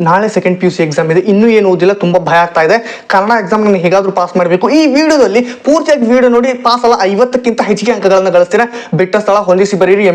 ನಾಳೆ second PUC exam ಇದೆ. ಇನ್ನೂ ಏನು ಓದಿಲ್ಲ, ತುಂಬ ಭಯ ಆಗ್ತಾ ಇದೆ. ಕನ್ನಡ ಎಕ್ಸಾಮ್ ನಾನು ಹೇಗಾದರೂ ಪಾಸ್ ಮಾಡಬೇಕು. ಈ ವಿಡಿಯೋದಲ್ಲಿ ಪೂರ್ತಿಯಾಗಿ ವಿಡಿಯೋ ನೋಡಿ ಪಾಸ್ ಅಲ್ಲ 50ಕ್ಕಿಂತ ಹೆಚ್ಚಿಗೆ ಅಂಕಗಳನ್ನು ಗಳಿಸ್ತೀರಾ. ಬಿಟ್ಟ ಸ್ಥಳ ಹೊಂದಿಸಿ ಬರೀರಿ.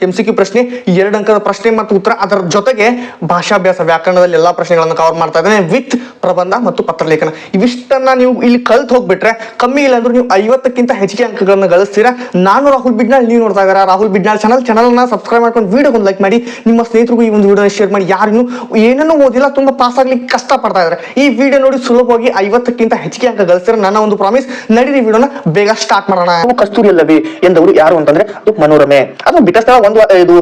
MCQ ಪ್ರಶ್ನೆ, 2 ಅಂಕದ ಪ್ರಶ್ನೆ ಮತ್ತು ಉತ್ತರ, ಅದರ ಜೊತೆಗೆ ಭಾಷಾಭ್ಯಾಸ ವ್ಯಾಕರಣದಲ್ಲಿ ಎಲ್ಲಾ ಪ್ರಶ್ನೆಗಳನ್ನು ಕವರ್ ಮಾಡ್ತಾ ಇದ್ದೇನೆ ವಿತ್ ಪ್ರಬಂಧ ಮತ್ತು ಪತ್ರಲೇಖನ. ಇವಿಷ್ಟನ್ನ ನೀವು ಇಲ್ಲಿ ಕಲ್ತು ಹೋಗ್ಬಿಟ್ರೆ ಕಮ್ಮಿ ಇಲ್ಲ ಅಂದ್ರೂ ನೀವು 50ಕ್ಕಿಂತ ಹೆಚ್ಚಿಗೆ ಅಂಕಗಳನ್ನು ಗಳಿಸ್ತೀರಾ. ನಾನು ರಾಹುಲ್ ಬಿಡ್ನಾಳ್, ನೀವು ನೋಡ್ತಾ ಇದ್ದೀರಾ ರಾಹುಲ್ ಬಿಡ್ನಾಳ್ ಚಾನಲ್ನ ಸಬ್ಸ್ಕ್ರೈಬ್ ಮಾಡ್ಕೊಂಡು ವಿಡಿಯೋಗೊಂದು ಲೈಕ್ ಮಾಡಿ. ನಿಮ್ಮ ಸ್ನೇಹಿತರಿಗೂ ಈ ಒಂದು ವಿಡಿಯೋ ಶೇರ್ ಮಾಡಿ. ಯಾರಿಗೂ ಏನನ್ನೂ ಓದಿಲ್ಲ, ತುಂಬಾ ಪಾಸ್ ಆಗ್ಲಿಕ್ಕೆ ಕಷ್ಟ ಪಡ್ತಾ ಇದ್ದಾರೆ, ಈ ವಿಡಿಯೋ ನೋಡಿ ಸುಲಭವಾಗಿ 50ಕ್ಕಿಂತ ಹೆಚ್ಚಿಗೆ ಅಂಕ ಗಳಿಸ್ತಾರೆ. ನನ್ನ ಒಂದು ಪ್ರಾಮಿಸ್. ನಡೀರಿ ವಿಡಿಯೋನ ಬೇಗ ಸ್ಟಾರ್ಟ್ ಮಾಡೋಣ. ಕಸ್ತೂರಿ ಅಲ್ಲವೇ ಎಂದವರು ಯಾರು ಅಂತಂದ್ರೆ ಅದು ಮನೋರಮೆ. ಅದು ಬಿಟ್ಟ ಸ್ಥಳ ಒಂದು ಇದು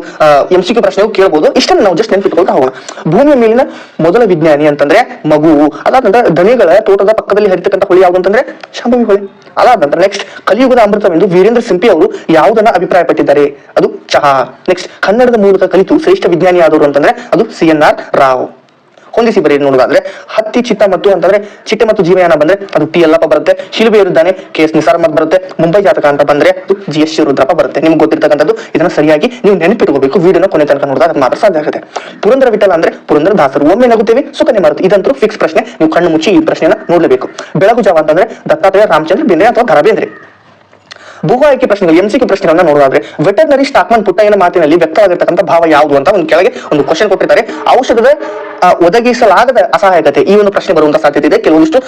MCQ ಪ್ರಶ್ನೆಯು ಕೇಳಬಹುದು. ಇಷ್ಟನ್ನು ನಾವು ಜಸ್ಟ್ ನೆನಪಿಟ್ಕೊಳ್ತಾ ಹೋಗೋಣ. ಭೂಮಿಯ ಮೇಲಿನ ಮೊದಲ ವಿಜ್ಞಾನಿ ಅಂತಂದ್ರೆ ಮಗು. ಅದಾದ ನಂತರ ದಣಿಗಳ ತೋಟದ ಪಕ್ಕದಲ್ಲಿ ಹರಿತಕ್ಕಂಥ ಹೊಳಿ ಯಾವುದು ಅಂತಂದ್ರೆ ಶಾಂಭವಿ ಹೊಳೆ. ಅದಾದ ನಂತರ ನೆಕ್ಸ್ಟ್ ಕಲಿಯುಗದ ಅಮೃತವೆಂದು ವೀರೇಂದ್ರ ಸಿಂಪಿ ಅವರು ಯಾವುದನ್ನ ಅಭಿಪ್ರಾಯಪಟ್ಟಿದ್ದಾರೆ? ಅದು ಚಹಾ. ನೆಕ್ಸ್ಟ್ ಕನ್ನಡದ ಮೂಲಕ ಕಲಿತು ಶ್ರೇಷ್ಠ ವಿಜ್ಞಾನಿ ಆದವರು ಅಂತಂದ್ರೆ ಅದು CNR ರಾವ್. ಹೊಂದಿಸಿ ಬರೀ ನೋಡೋದಾದ್ರೆ ಹತ್ತಿ ಚಿತ್ತ ಮತ್ತು ಅಂತಂದ್ರೆ ಚಿಟ್ಟೆ ಮತ್ತು ಜೀವಯಾನ ಬಂದ್ರೆ ಅದು T ಯಲ್ಲಪ್ಪ ಬರುತ್ತೆ. ಶಿಲುಬೆ ಇರುತ್ತಾನೆ KS ನಿಸಾರ್ ಅಹ್ಮದ್ ಬರುತ್ತೆ. ಮುಂಬೈ ಜಾತಕ ಅಂತ ಬಂದ್ರೆ ಅದು GS ಶಿವರುದ್ರಪ್ಪ ಬರುತ್ತೆ. ನಿಮ್ಗೆ ಗೊತ್ತಿರ್ತಕ್ಕಂಥದ್ದು. ಇದನ್ನ ಸರಿಯಾಗಿ ನೀವು ನೆನಪಿಟ್ಕೋಬೇಕು. ವಿಡಿಯೋನ ಕೊನೆ ತನಕ ನೋಡಿದಾಗ ಅದು ಮಾತ್ರ ಸಾಧ್ಯ ಆಗುತ್ತೆ. ಪುರಂದರ ವಿಠಲ ಅಂದ್ರೆ ಪುರಂದರ ದಾಸರು. ಒಮ್ಮೆ ನಗುತ್ತೇವೆ ಸುಖನೆ ಮಾರುತಿ. ಇದಂತೂ ಫಿಕ್ಸ್ ಪ್ರಶ್ನೆ. ನೀವು ಕಣ್ಣು ಮುಚ್ಚಿ ಈ ಪ್ರಶ್ನೆನ ನೋಡ್ಲೇಬೇಕು. ಬೆಳಗು ಜಾವ ಅಂತಂದ್ರೆ ದತ್ತಾತ್ರೇಯ ರಾಮಚಂದ್ರ ಬೇಂದ್ರೆ ಅಥವಾ ಧರ ಬೇಂದ್ರೆ. ಭೂ ಆಯ್ಕೆ ಪ್ರಶ್ನೆಗಳು MCQ ಪ್ರಶ್ನೆಗಳನ್ನ ನೋಡೋದಾದ್ರೆ ವೆಟರ್ನರಿ ಸ್ಟಾಕ್ಮನ್ ಪುಟ್ಟಯ್ಯನ ಮಾತಿನಲ್ಲಿ ವ್ಯಕ್ತವಾಗಿರ್ತಕ್ಕಂಥ ಭಾವ ಯಾವುದು ಅಂತ ಒಂದು ಕೆಳಗೆ ಒಂದು ಕ್ವಶನ್ ಕೊಟ್ಟಿದ್ದಾರೆ. ಔಷಧದ ಒದಗಿಸಲಾಗದ ಅಸಹಾಯಕತೆ ಈ ಒಂದು ಪ್ರಶ್ನೆ ಬರುವಂತ ಸಾಧ್ಯತೆ ಇದೆ. ಕೆಲವೊಂದಿಷ್ಟು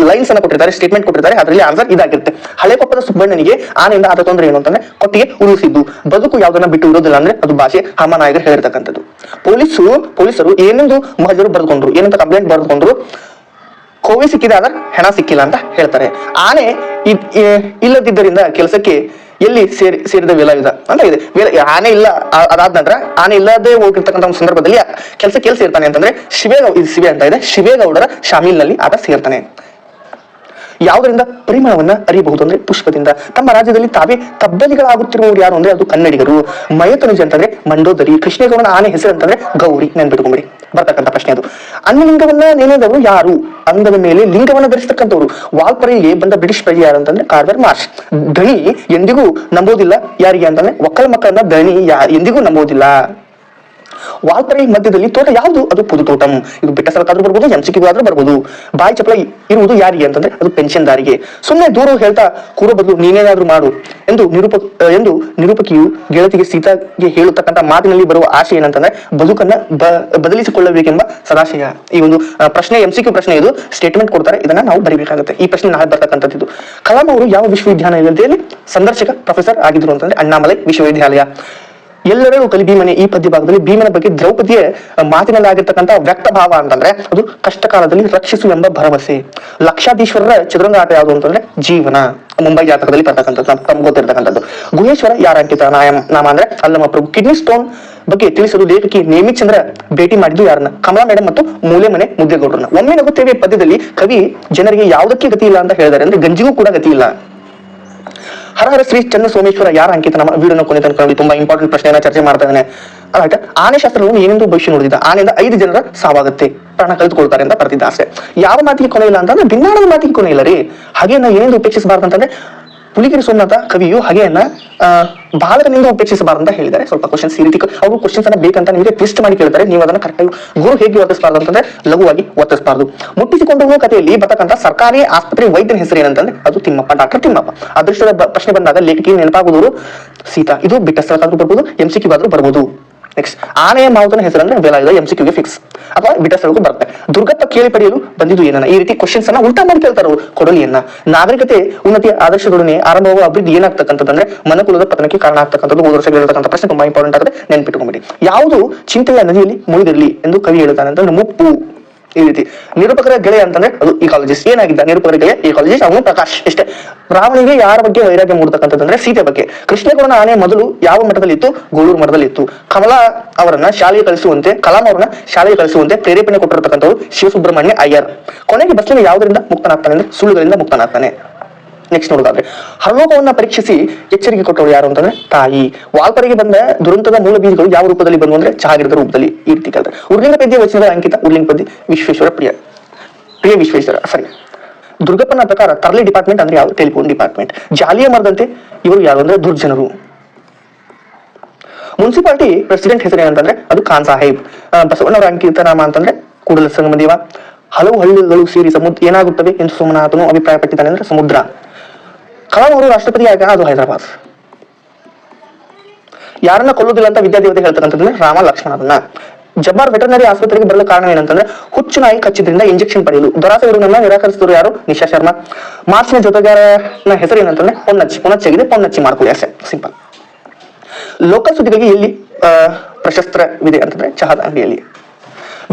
ಲೈನ್ಸ್ ಅನ್ನ ಕೊಟ್ಟಿದ್ದಾರೆ, ಸ್ಟೇಟ್ಮೆಂಟ್ ಕೊಟ್ಟಿದ್ದಾರೆ. ಅದರಲ್ಲಿ ಆನ್ಸರ್ ಇದಾಗಿರುತ್ತೆ. ಹಳೆಕೊಪ್ಪದ ಸುಬ್ಬಣ್ಣನಿಗೆ ಆನೆಯಿಂದ ಆದ ತೊಂದರೆ ಏನು ಅಂತಂದ್ರೆ ಕೊಟ್ಟಿಗೆ ಉರುಳಿಸಿದ್ದು. ಬದುಕು ಯಾವ್ದನ್ನ ಬಿಟ್ಟು ಇರೋದಿಲ್ಲ ಅಂದ್ರೆ ಅದು ಭಾಷೆ. ಹಾಮನಾಯಕರು ಹೇಳಿರ್ತಕ್ಕಂಥದ್ದು. ಪೊಲೀಸರು ಏನೆಂದು ಮಹಜರು ಬರೆದುಕೊಂಡ್ರು, ಏನಂತ ಕಂಪ್ಲೇಂಟ್ ಬರೆದುಕೊಂಡ್ರು? ಕೋವಿ ಸಿಕ್ಕಿದೆ ಆದ್ರೆ ಹೆಣ ಸಿಕ್ಕಿಲ್ಲ ಅಂತ ಹೇಳ್ತಾರೆ. ಆನೆ ಇಲ್ಲದಿದ್ದರಿಂದ ಕೆಲಸಕ್ಕೆ ಎಲ್ಲಿ ಸೇರಿದ ವೇಲಾಯುಧ ಅಂತ ಇದೆ. ಆನೆ ಇಲ್ಲ, ಅದಾದ ನಂತರ ಆನೆ ಇಲ್ಲದೆ ಹೋಗಿರ್ತಕ್ಕಂಥ ಒಂದು ಸಂದರ್ಭದಲ್ಲಿ ಕೆಲಸಕ್ಕೆ ಎಲ್ಲಿ ಸೇರ್ತಾನೆ ಅಂತಂದ್ರೆ ಶಿವೆ ಅಂತ ಇದೆ, ಶಿವೇಗೌಡರ ಶಾಮೀಲ್ನಲ್ಲಿ ಆತ ಸೇರ್ತಾನೆ. ಯಾವುದರಿಂದ ಪರಿಮಳವನ್ನ ಅರಿಯಬಹುದು ಅಂದ್ರೆ ಪುಷ್ಪದಿಂದ. ತಮ್ಮ ರಾಜ್ಯದಲ್ಲಿ ತಾವೇ ತಬ್ಬಲಿಗಳಾಗುತ್ತಿರುವವರು ಯಾರು ಅಂದ್ರೆ ಅದು ಕನ್ನಡಿಗರು. ಮಯತನುಜ ಅಂತಂದ್ರೆ ಮಂಡೋದರಿ. ಕೃಷ್ಣೇಗೌಡನ ಆನೆ ಹೆಸರು ಅಂತಂದ್ರೆ ಗೌರಿ. ನೆನ್ಬಿಟ್ಕೊಂಬಿಡಿ ಬರ್ತಕ್ಕಂಥ ಪ್ರಶ್ನೆ ಅದು. ಅನ್ನಲಿಂಗವನ್ನ ನೆನೆದವರು ಯಾರು? ಅಂಗದ ಮೇಲೆ ಲಿಂಗವನ್ನ ಧರಿಸತಕ್ಕಂಥವ್ರು. ವಾಲ್ಪರೆಗೆ ಬಂದ ಬ್ರಿಟಿಷ್ ಪ್ರಜೆ ಯಾರು ಅಂತಂದ್ರೆ ಕಾರ್ಬರ್ ಮಾರ್ಷ್. ದಣಿ ಎಂದಿಗೂ ನಂಬೋದಿಲ್ಲ ಯಾರಿಗೆ ಅಂತಂದ್ರೆ ಒಕ್ಕಲ ಮಕ್ಕಳನ್ನ ದಣಿ ಎಂದಿಗೂ ನಂಬೋದಿಲ್ಲ. ವಾಲ್ಪರೆ ಮಧ್ಯದಲ್ಲಿ ತೋಟ ಯಾವುದು? ಅದು ಪುದು ತೋಟಂ. ಇದು ಬಿಟ್ಟ ಸ್ಥಳಕ್ಕಾದ್ರೂ ಬರ್ಬೋದು, MCQ ಆದ್ರೂ ಬರ್ಬೋದು. ಬಾಯಿ ಚಪಲ ಇರುವುದು ಯಾರಿಗೆ ಅಂತಂದ್ರೆ ಅದು ಪೆನ್ಷನ್ದಾರಿಗೆ. ಸುಮ್ಮನೆ ದೂರ ಹೇಳ್ತಾ ಕೂರೋ ಬದಲು ನೀನೇನಾದ್ರೂ ಮಾಡು ಎಂದು ನಿರೂಪಕಿಯು ಗೆಳತಿಗೆ ಸೀತಾಗೆ ಹೇಳತಕ್ಕಂಥ ಮಾತಿನಲ್ಲಿ ಬರುವ ಆಶಯ ಏನಂತಂದ್ರೆ ಬದುಕನ್ನ ಬದಲಿಸಿಕೊಳ್ಳಬೇಕೆಂಬ ಸದಾಶಯ. ಈ ಒಂದು ಪ್ರಶ್ನೆ MCQ ಪ್ರಶ್ನೆ. ಇದು ಸ್ಟೇಟ್ಮೆಂಟ್ ಕೊಡ್ತಾರೆ, ಇದನ್ನ ನಾವು ಬರೀಬೇಕಾಗುತ್ತೆ. ಈ ಪ್ರಶ್ನೆ ನಾಳೆ ಬರ್ತಕ್ಕಂಥದ್ದು. ಕಲಾಂ ಅವರು ಯಾವ ವಿಶ್ವವಿದ್ಯಾಲಯದಲ್ಲಿ ಸಂದರ್ಶಕ ಪ್ರೊಫೆಸರ್ ಆಗಿದ್ರು ಅಂತಂದ್ರೆ ಅಣ್ಣಾಮಲೈ ವಿಶ್ವವಿದ್ಯಾಲಯ. ಎಲ್ಲರೂ ಕಲಿ ಭೀಮನೆ. ಈ ಪದ್ಯ ಭಾಗದಲ್ಲಿ ಭೀಮನ ಬಗ್ಗೆ ದ್ರೌಪದಿಯ ಮಾತಿನಲ್ಲಿ ಆಗಿರ್ತಕ್ಕಂಥ ವ್ಯಕ್ತ ಭಾವ ಅಂತಂದ್ರೆ ಅದು ಕಷ್ಟ ಕಾಲದಲ್ಲಿ ರಕ್ಷಿಸುವೆಂಬ ಭರವಸೆ. ಲಕ್ಷಾಧೀಶ್ವರರ ಚದುರಂಗ ಆಟ ಯಾವುದು ಅಂತಂದ್ರೆ ಜೀವನ. ಮುಂಬೈ ಜಾತಕದಲ್ಲಿ ಬರ್ತಕ್ಕಂಥದ್ದು, ತಮ್ಗೆ ಗೊತ್ತಿರ್ತಕ್ಕಂಥದ್ದು. ಗುಹೇಶ್ವರ ಯಾರ ಅಂಕಿತ ನಾಮ ಅಂದ್ರೆ ಅಲ್ಲಮ ಪ್ರಭು. ಕಿಡ್ನಿ ಸ್ಟೋನ್ ಬಗ್ಗೆ ತಿಳಿಸಲು ಲೇಖಕಿ ನೇಮಿಚಂದ್ರ ಭೇಟಿ ಮಾಡಿದ್ದು ಯಾರನ್ನ? ಕಮಲಾ ಮೇಡಮ್ ಮತ್ತು ಮೂಲೆ ಮನೆ ಮುದ್ದೇಗೌಡರನ್ನ. ಒಮ್ಮೆ ನಗುತ್ತೇವೆ ಪದ್ಯದಲ್ಲಿ ಕವಿ ಜನರಿಗೆ ಯಾವುದಕ್ಕೆ ಗತಿ ಇಲ್ಲ ಅಂತ ಹೇಳಿದ್ದಾರೆ ಅಂದ್ರೆ ಗಂಜಿಗೂ ಕೂಡ ಗತಿ ಇಲ್ಲ. ಹರಹರ ಶ್ರೀ ಚನ್ನ ಸೋಮೇಶ್ವರ ಯಾರ ಅಂಕಿತ ನಮ್ಮ ವಿಡಿಯೋನ ಕೊನೆ ತನಕ ನೋಡಿ. ತುಂಬಾ ಇಂಪಾರ್ಟೆಂಟ್ ಪ್ರಶ್ನೆಯನ್ನ ಚರ್ಚೆ ಮಾಡ್ತಾ ಇದ್ದಾನೆ. ಆಯ್ತಾ? ಆನೆ ಶಾಸ್ತ್ರವನ್ನು ಏನೆಂದು ಭವಿಷ್ಯ ನೋಡಿದ? ಆನೆಯಿಂದ 5 ಜನರ ಸಾವಾಗುತ್ತೆ, ಪ್ರಾಣ ಕಳೆದುಕೊಳ್ತಾರೆ ಅಂತ ಬರ್ತಿದ್ದ ಆಸೆ. ಯಾವ ಮಾತಿಗೆ ಕೊನೆ ಇಲ್ಲ ಅಂತಂದ್ರೆ ಭಿನ್ನಾಣದ ಮಾತಿಗೆ ಕೊನೆ ಇಲ್ಲ ರೀ. ಹಾಗೇನ ಏನೆಂದು ಉಪೇಕ್ಷಿಸಬಾರ್ದು ಅಂತಂದ್ರೆ ಪುಲಿಗಿರಿ ಸೋಮನಾಥ ಕವಿಯು ಹಾಗೇನ ಬಾಲಕನಿಂದ ಉಪೇಕ್ಷಿಸಬಾರ್ದು ಅಂತ ಹೇಳಿದ್ದಾರೆ. ಸ್ವಲ್ಪ ಕ್ವಶನ್ಸ್ ಈ ರೀತಿ ಅವರು ಕ್ವಶನ್ಸ್ ಅನ್ನ ಬೇಕಂತ ನಿಮಗೆ ಟ್ವಿಸ್ಟ್ ಮಾಡಿ ಕೇಳ್ತಾರೆ. ನೀವು ಅದನ್ನ ಕರೆಕ್ಟಾಗಿ ಗುರು ಹೇಗೆ ವರ್ತಿಸಬಾರ್ದು ಅಂತಂದ್ರೆ ಲಘುವಾಗಿ ವರ್ತಿಸಬಾರ್ದು. ಮುಟ್ಟಿಸಿಕೊಂಡು ಹೋಗುವ ಕಥೆಯಲ್ಲಿ ಬರ್ತಕ್ಕಂಥ ಸರ್ಕಾರಿ ಆಸ್ಪತ್ರೆ ವೈದ್ಯನ ಹೆಸರು ಏನಂತಂದ್ರೆ ಅದು ತಿಮ್ಮಪ್ಪ, ಡಾಕ್ಟರ್ ತಿಮ್ಮಪ್ಪ. ಅದೃಷ್ಟದ ಪ್ರಶ್ನೆ ಬಂದಾಗ ಲೇಖಕಿ ನೆನಪಾಗುವುದು ಸೀತಾ. ಇದು ಬಿಟ್ಟ ಸ್ಥಳಕ್ಕಾದ್ರೂ ಬರ್ಬೋದು, MCQ ಆದ್ರೂ ಬರ್ಬೋದು. ನೆಕ್ಸ್ಟ್ ಆನೆಯ ಮಾವುತನ ಹೆಸರಂದ್ರೆ ವೇಲಾಯುಧ. MCQ ಗೆ ಫಿಕ್ಸ್ ಅಥವಾ ಬಿಟ್ಟ ಸ್ಥಳಕ್ಕೂ ಬರುತ್ತೆ. ದುರ್ಗಪ್ಪ ಕೇಳಿ ಪಡೆಯಲು ಬಂದಿದ್ದು ಏನನ್ನ? ಈ ರೀತಿ ಕ್ವಶನ್ಸ್ ಅನ್ನ ಉಲ್ಟಾ ಮಾಡಿ ಕೇಳ್ತಾರೆ ಅವರು. ಕೊಡಲಿಯನ್ನ. ನಾಗರಿಕತೆ ಉನ್ನತಿಯ ಆದರ್ಶದೊಡನೆ ಆರಂಭವಾಗುವ ಅಭಿವೃದ್ಧಿ ಏನಾಗ್ತಕ್ಕಂಥದ್ದು? ಮನುಕುಲದ ಪತನಕ್ಕೆ ಕಾರಣ ಆಗ್ತಕ್ಕಂಥದ್ದು. ಹೋದ ವರ್ಷ ಹೇಳಿರ್ತಕ್ಕಂಥ ಪ್ರಶ್ನೆ ತುಂಬಾ ಇಂಪಾರ್ಟೆಂಟ್ ಆಗುತ್ತೆ, ನೆನ್ಪಿಟ್ಕೊಂಡ್ಬಿಡಿ. ಯಾವುದು ಚಿಂತೆಯ ನದಿಯಲ್ಲಿ ಮುಳುಗಿರಲಿ ಎಂದು ಕವಿ ಹೇಳ್ತಾನೆ ಅಂತಂದ್ರೆ ಮುಪ್ಪು. ಈ ರೀತಿ. ನಿರೂಪಕರ ಗೆಳೆಯ ಅಂತಂದ್ರೆ ಅದು ಈಕಾಲಜಿಸ್ಟ್. ಏನಾಗಿದ್ದ ನಿರೂಪಕರ ಗೆಳೆಯ? ಈಕಾಲಜಿಸ್ಟ್. ಅವನು ಪ್ರಕಾಶ್. ಇಷ್ಟೇ. ರಾವಣಿಗೆ ಯಾರ ಬಗ್ಗೆ ವೈರಾಗ್ಯ ಮೂಡ್ತಕ್ಕಂಥದ್ದು? ಸೀತೆ ಬಗ್ಗೆ. ಕೃಷ್ಣೇಗೌಡನ ಆನೆ ಮೊದಲು ಯಾವ ಮಠದಲ್ಲಿ ಇತ್ತು? ಗೋಳೂರು ಮಠದಲ್ಲಿ ಇತ್ತು. ಕಮಲಾ ಅವರನ್ನ ಶಾಲೆಗೆ ಕಳಿಸುವಂತೆ, ಕಲಾಂ ಅವರನ್ನ ಶಾಲೆಗೆ ಕಳಿಸುವಂತೆ ಪ್ರೇರೇಪಣೆ ಕೊಟ್ಟಿರತಕ್ಕಂಥವ್ರು ಶಿವಸುಬ್ರಹ್ಮಣ್ಯ ಅಯ್ಯರ್. ಕೊನೆಗೆ ಬಸ್ಲಿಗೆ ಯಾವುದರಿಂದ ಮುಕ್ತನಾಗ್ತಾನೆ ಅಂದ್ರೆ ಸುಳ್ಳುಗಳಿಂದ ಮುಕ್ತನಾಗ್ತಾನೆ. ನೆಕ್ಸ್ಟ್ ನೋಡೋದಾದ್ರೆ ಹರಲೋಕವನ್ನ ಪರೀಕ್ಷಿಸಿ ಎಚ್ಚರಿಕೆ ಕೊಟ್ಟವರು ಯಾರು ಅಂತಂದ್ರೆ ತಾಯಿ. ವಾಲ್ಪರೆಗೆ ಬಂದ ದುರಂತದ ಮೂಲ ಬೀಜಗಳು ಯಾವ ರೂಪದಲ್ಲಿ ಬಂದು ಅಂದ್ರೆ ಚಹಾಗಿರದ ರೂಪದಲ್ಲಿ. ಈ ರೀತಿ ಕೇಳ್ತಾರೆ. ಉರ್ಲಿಂಗ ಪದ್ಯ ವಚನದ ಅಂಕಿತ ಉರ್ಲಿಂಗ ಪದ್ಯ ವಿಶ್ವೇಶ್ವರ ಪ್ರಿಯ ವಿಶ್ವೇಶ್ವರ. ಸರಿ. ದುರ್ಗಪ್ಪನ ಪ್ರಕಾರ ತರ್ಲೆ ಡಿಪಾರ್ಟ್ಮೆಂಟ್ ಅಂದ್ರೆ ಯಾವ? Telephone department. ಜಾಲಿಯ ಮರದಂತೆ ಇವರು ಯಾರು ಅಂದ್ರೆ ದುರ್ಜನರು. ಮುನ್ಸಿಪಾಲಿಟಿ ಪ್ರೆಸಿಡೆಂಟ್ ಹೆಸರು ಏನಂತಂದ್ರೆ ಅದು ಖಾನ್ ಸಾಹೇಬ್. ಬಸವಣ್ಣವರ ಅಂಕಿತ ನಾಮ ಅಂತಂದ್ರೆ ಕೂಡಲ ಸಂಗಮ ದೇವ. ಹಲವು ಹಳ್ಳಿಗಳು ಸೇರಿ ಸಮುದ್ರ ಏನಾಗುತ್ತವೆ ಎಂದು ಸೋಮನಾಥನು ಅಭಿಪ್ರಾಯಪಟ್ಟಿದ್ದಾನೆ ಅಂದ್ರೆ ಸಮುದ್ರ. ಕಲಾಂ ಅವರು ರಾಷ್ಟ್ರಪತಿ ಆಗ ಅದು ಹೈದರಾಬಾದ್. ಯಾರನ್ನ ಕೊಲ್ಲುದಿಲ್ಲ ಅಂತ ವಿದ್ಯಾದೇವತೆ ಹೇಳ್ತಕ್ಕಂಥದ್ದು ರಾಮ ಲಕ್ಷ್ಮಣರನ್ನ. ಜಬ್ಬಾರ್ ವೆಟರ್ನರಿ ಆಸ್ಪತ್ರೆಗೆ ಬರಲು ಕಾರಣ ಏನಂತಂದ್ರೆ ಹುಚ್ಚು ನಾಯಿ ಕಚ್ಚಿದ್ರಿಂದ ಇಂಜೆಕ್ಷನ್ ಪಡೆಯಲು ದೊರಾಸೆ ಇವರನ್ನ ನಿರಾಕರಿಸಿದ್ರು ಯಾರು? ನಿಶಾ ಶರ್ಮಾ. ಮಾರ್ಚ್ನ ಜೊತೆಗಾರನ ಹೆಸರು ಏನಂತಂದ್ರೆ ಪೊನ್ನಚ್ಚಿಗಿದೆ, ಪೊನ್ನಚ್ಚಿ ಮಾಡ್ಕೊಳ್ಳಿ ಅಷ್ಟೇ, ಸಿಂಪಲ್. ಲೋಕಲ್ ಸುದ್ದಿಗಳಿಗೆ ಎಲ್ಲಿ ಪ್ರಶಸ್ತ್ರವಿದೆ ಅಂತಂದ್ರೆ ಚಹಾದ ಅಂಗಡಿಯಲ್ಲಿ.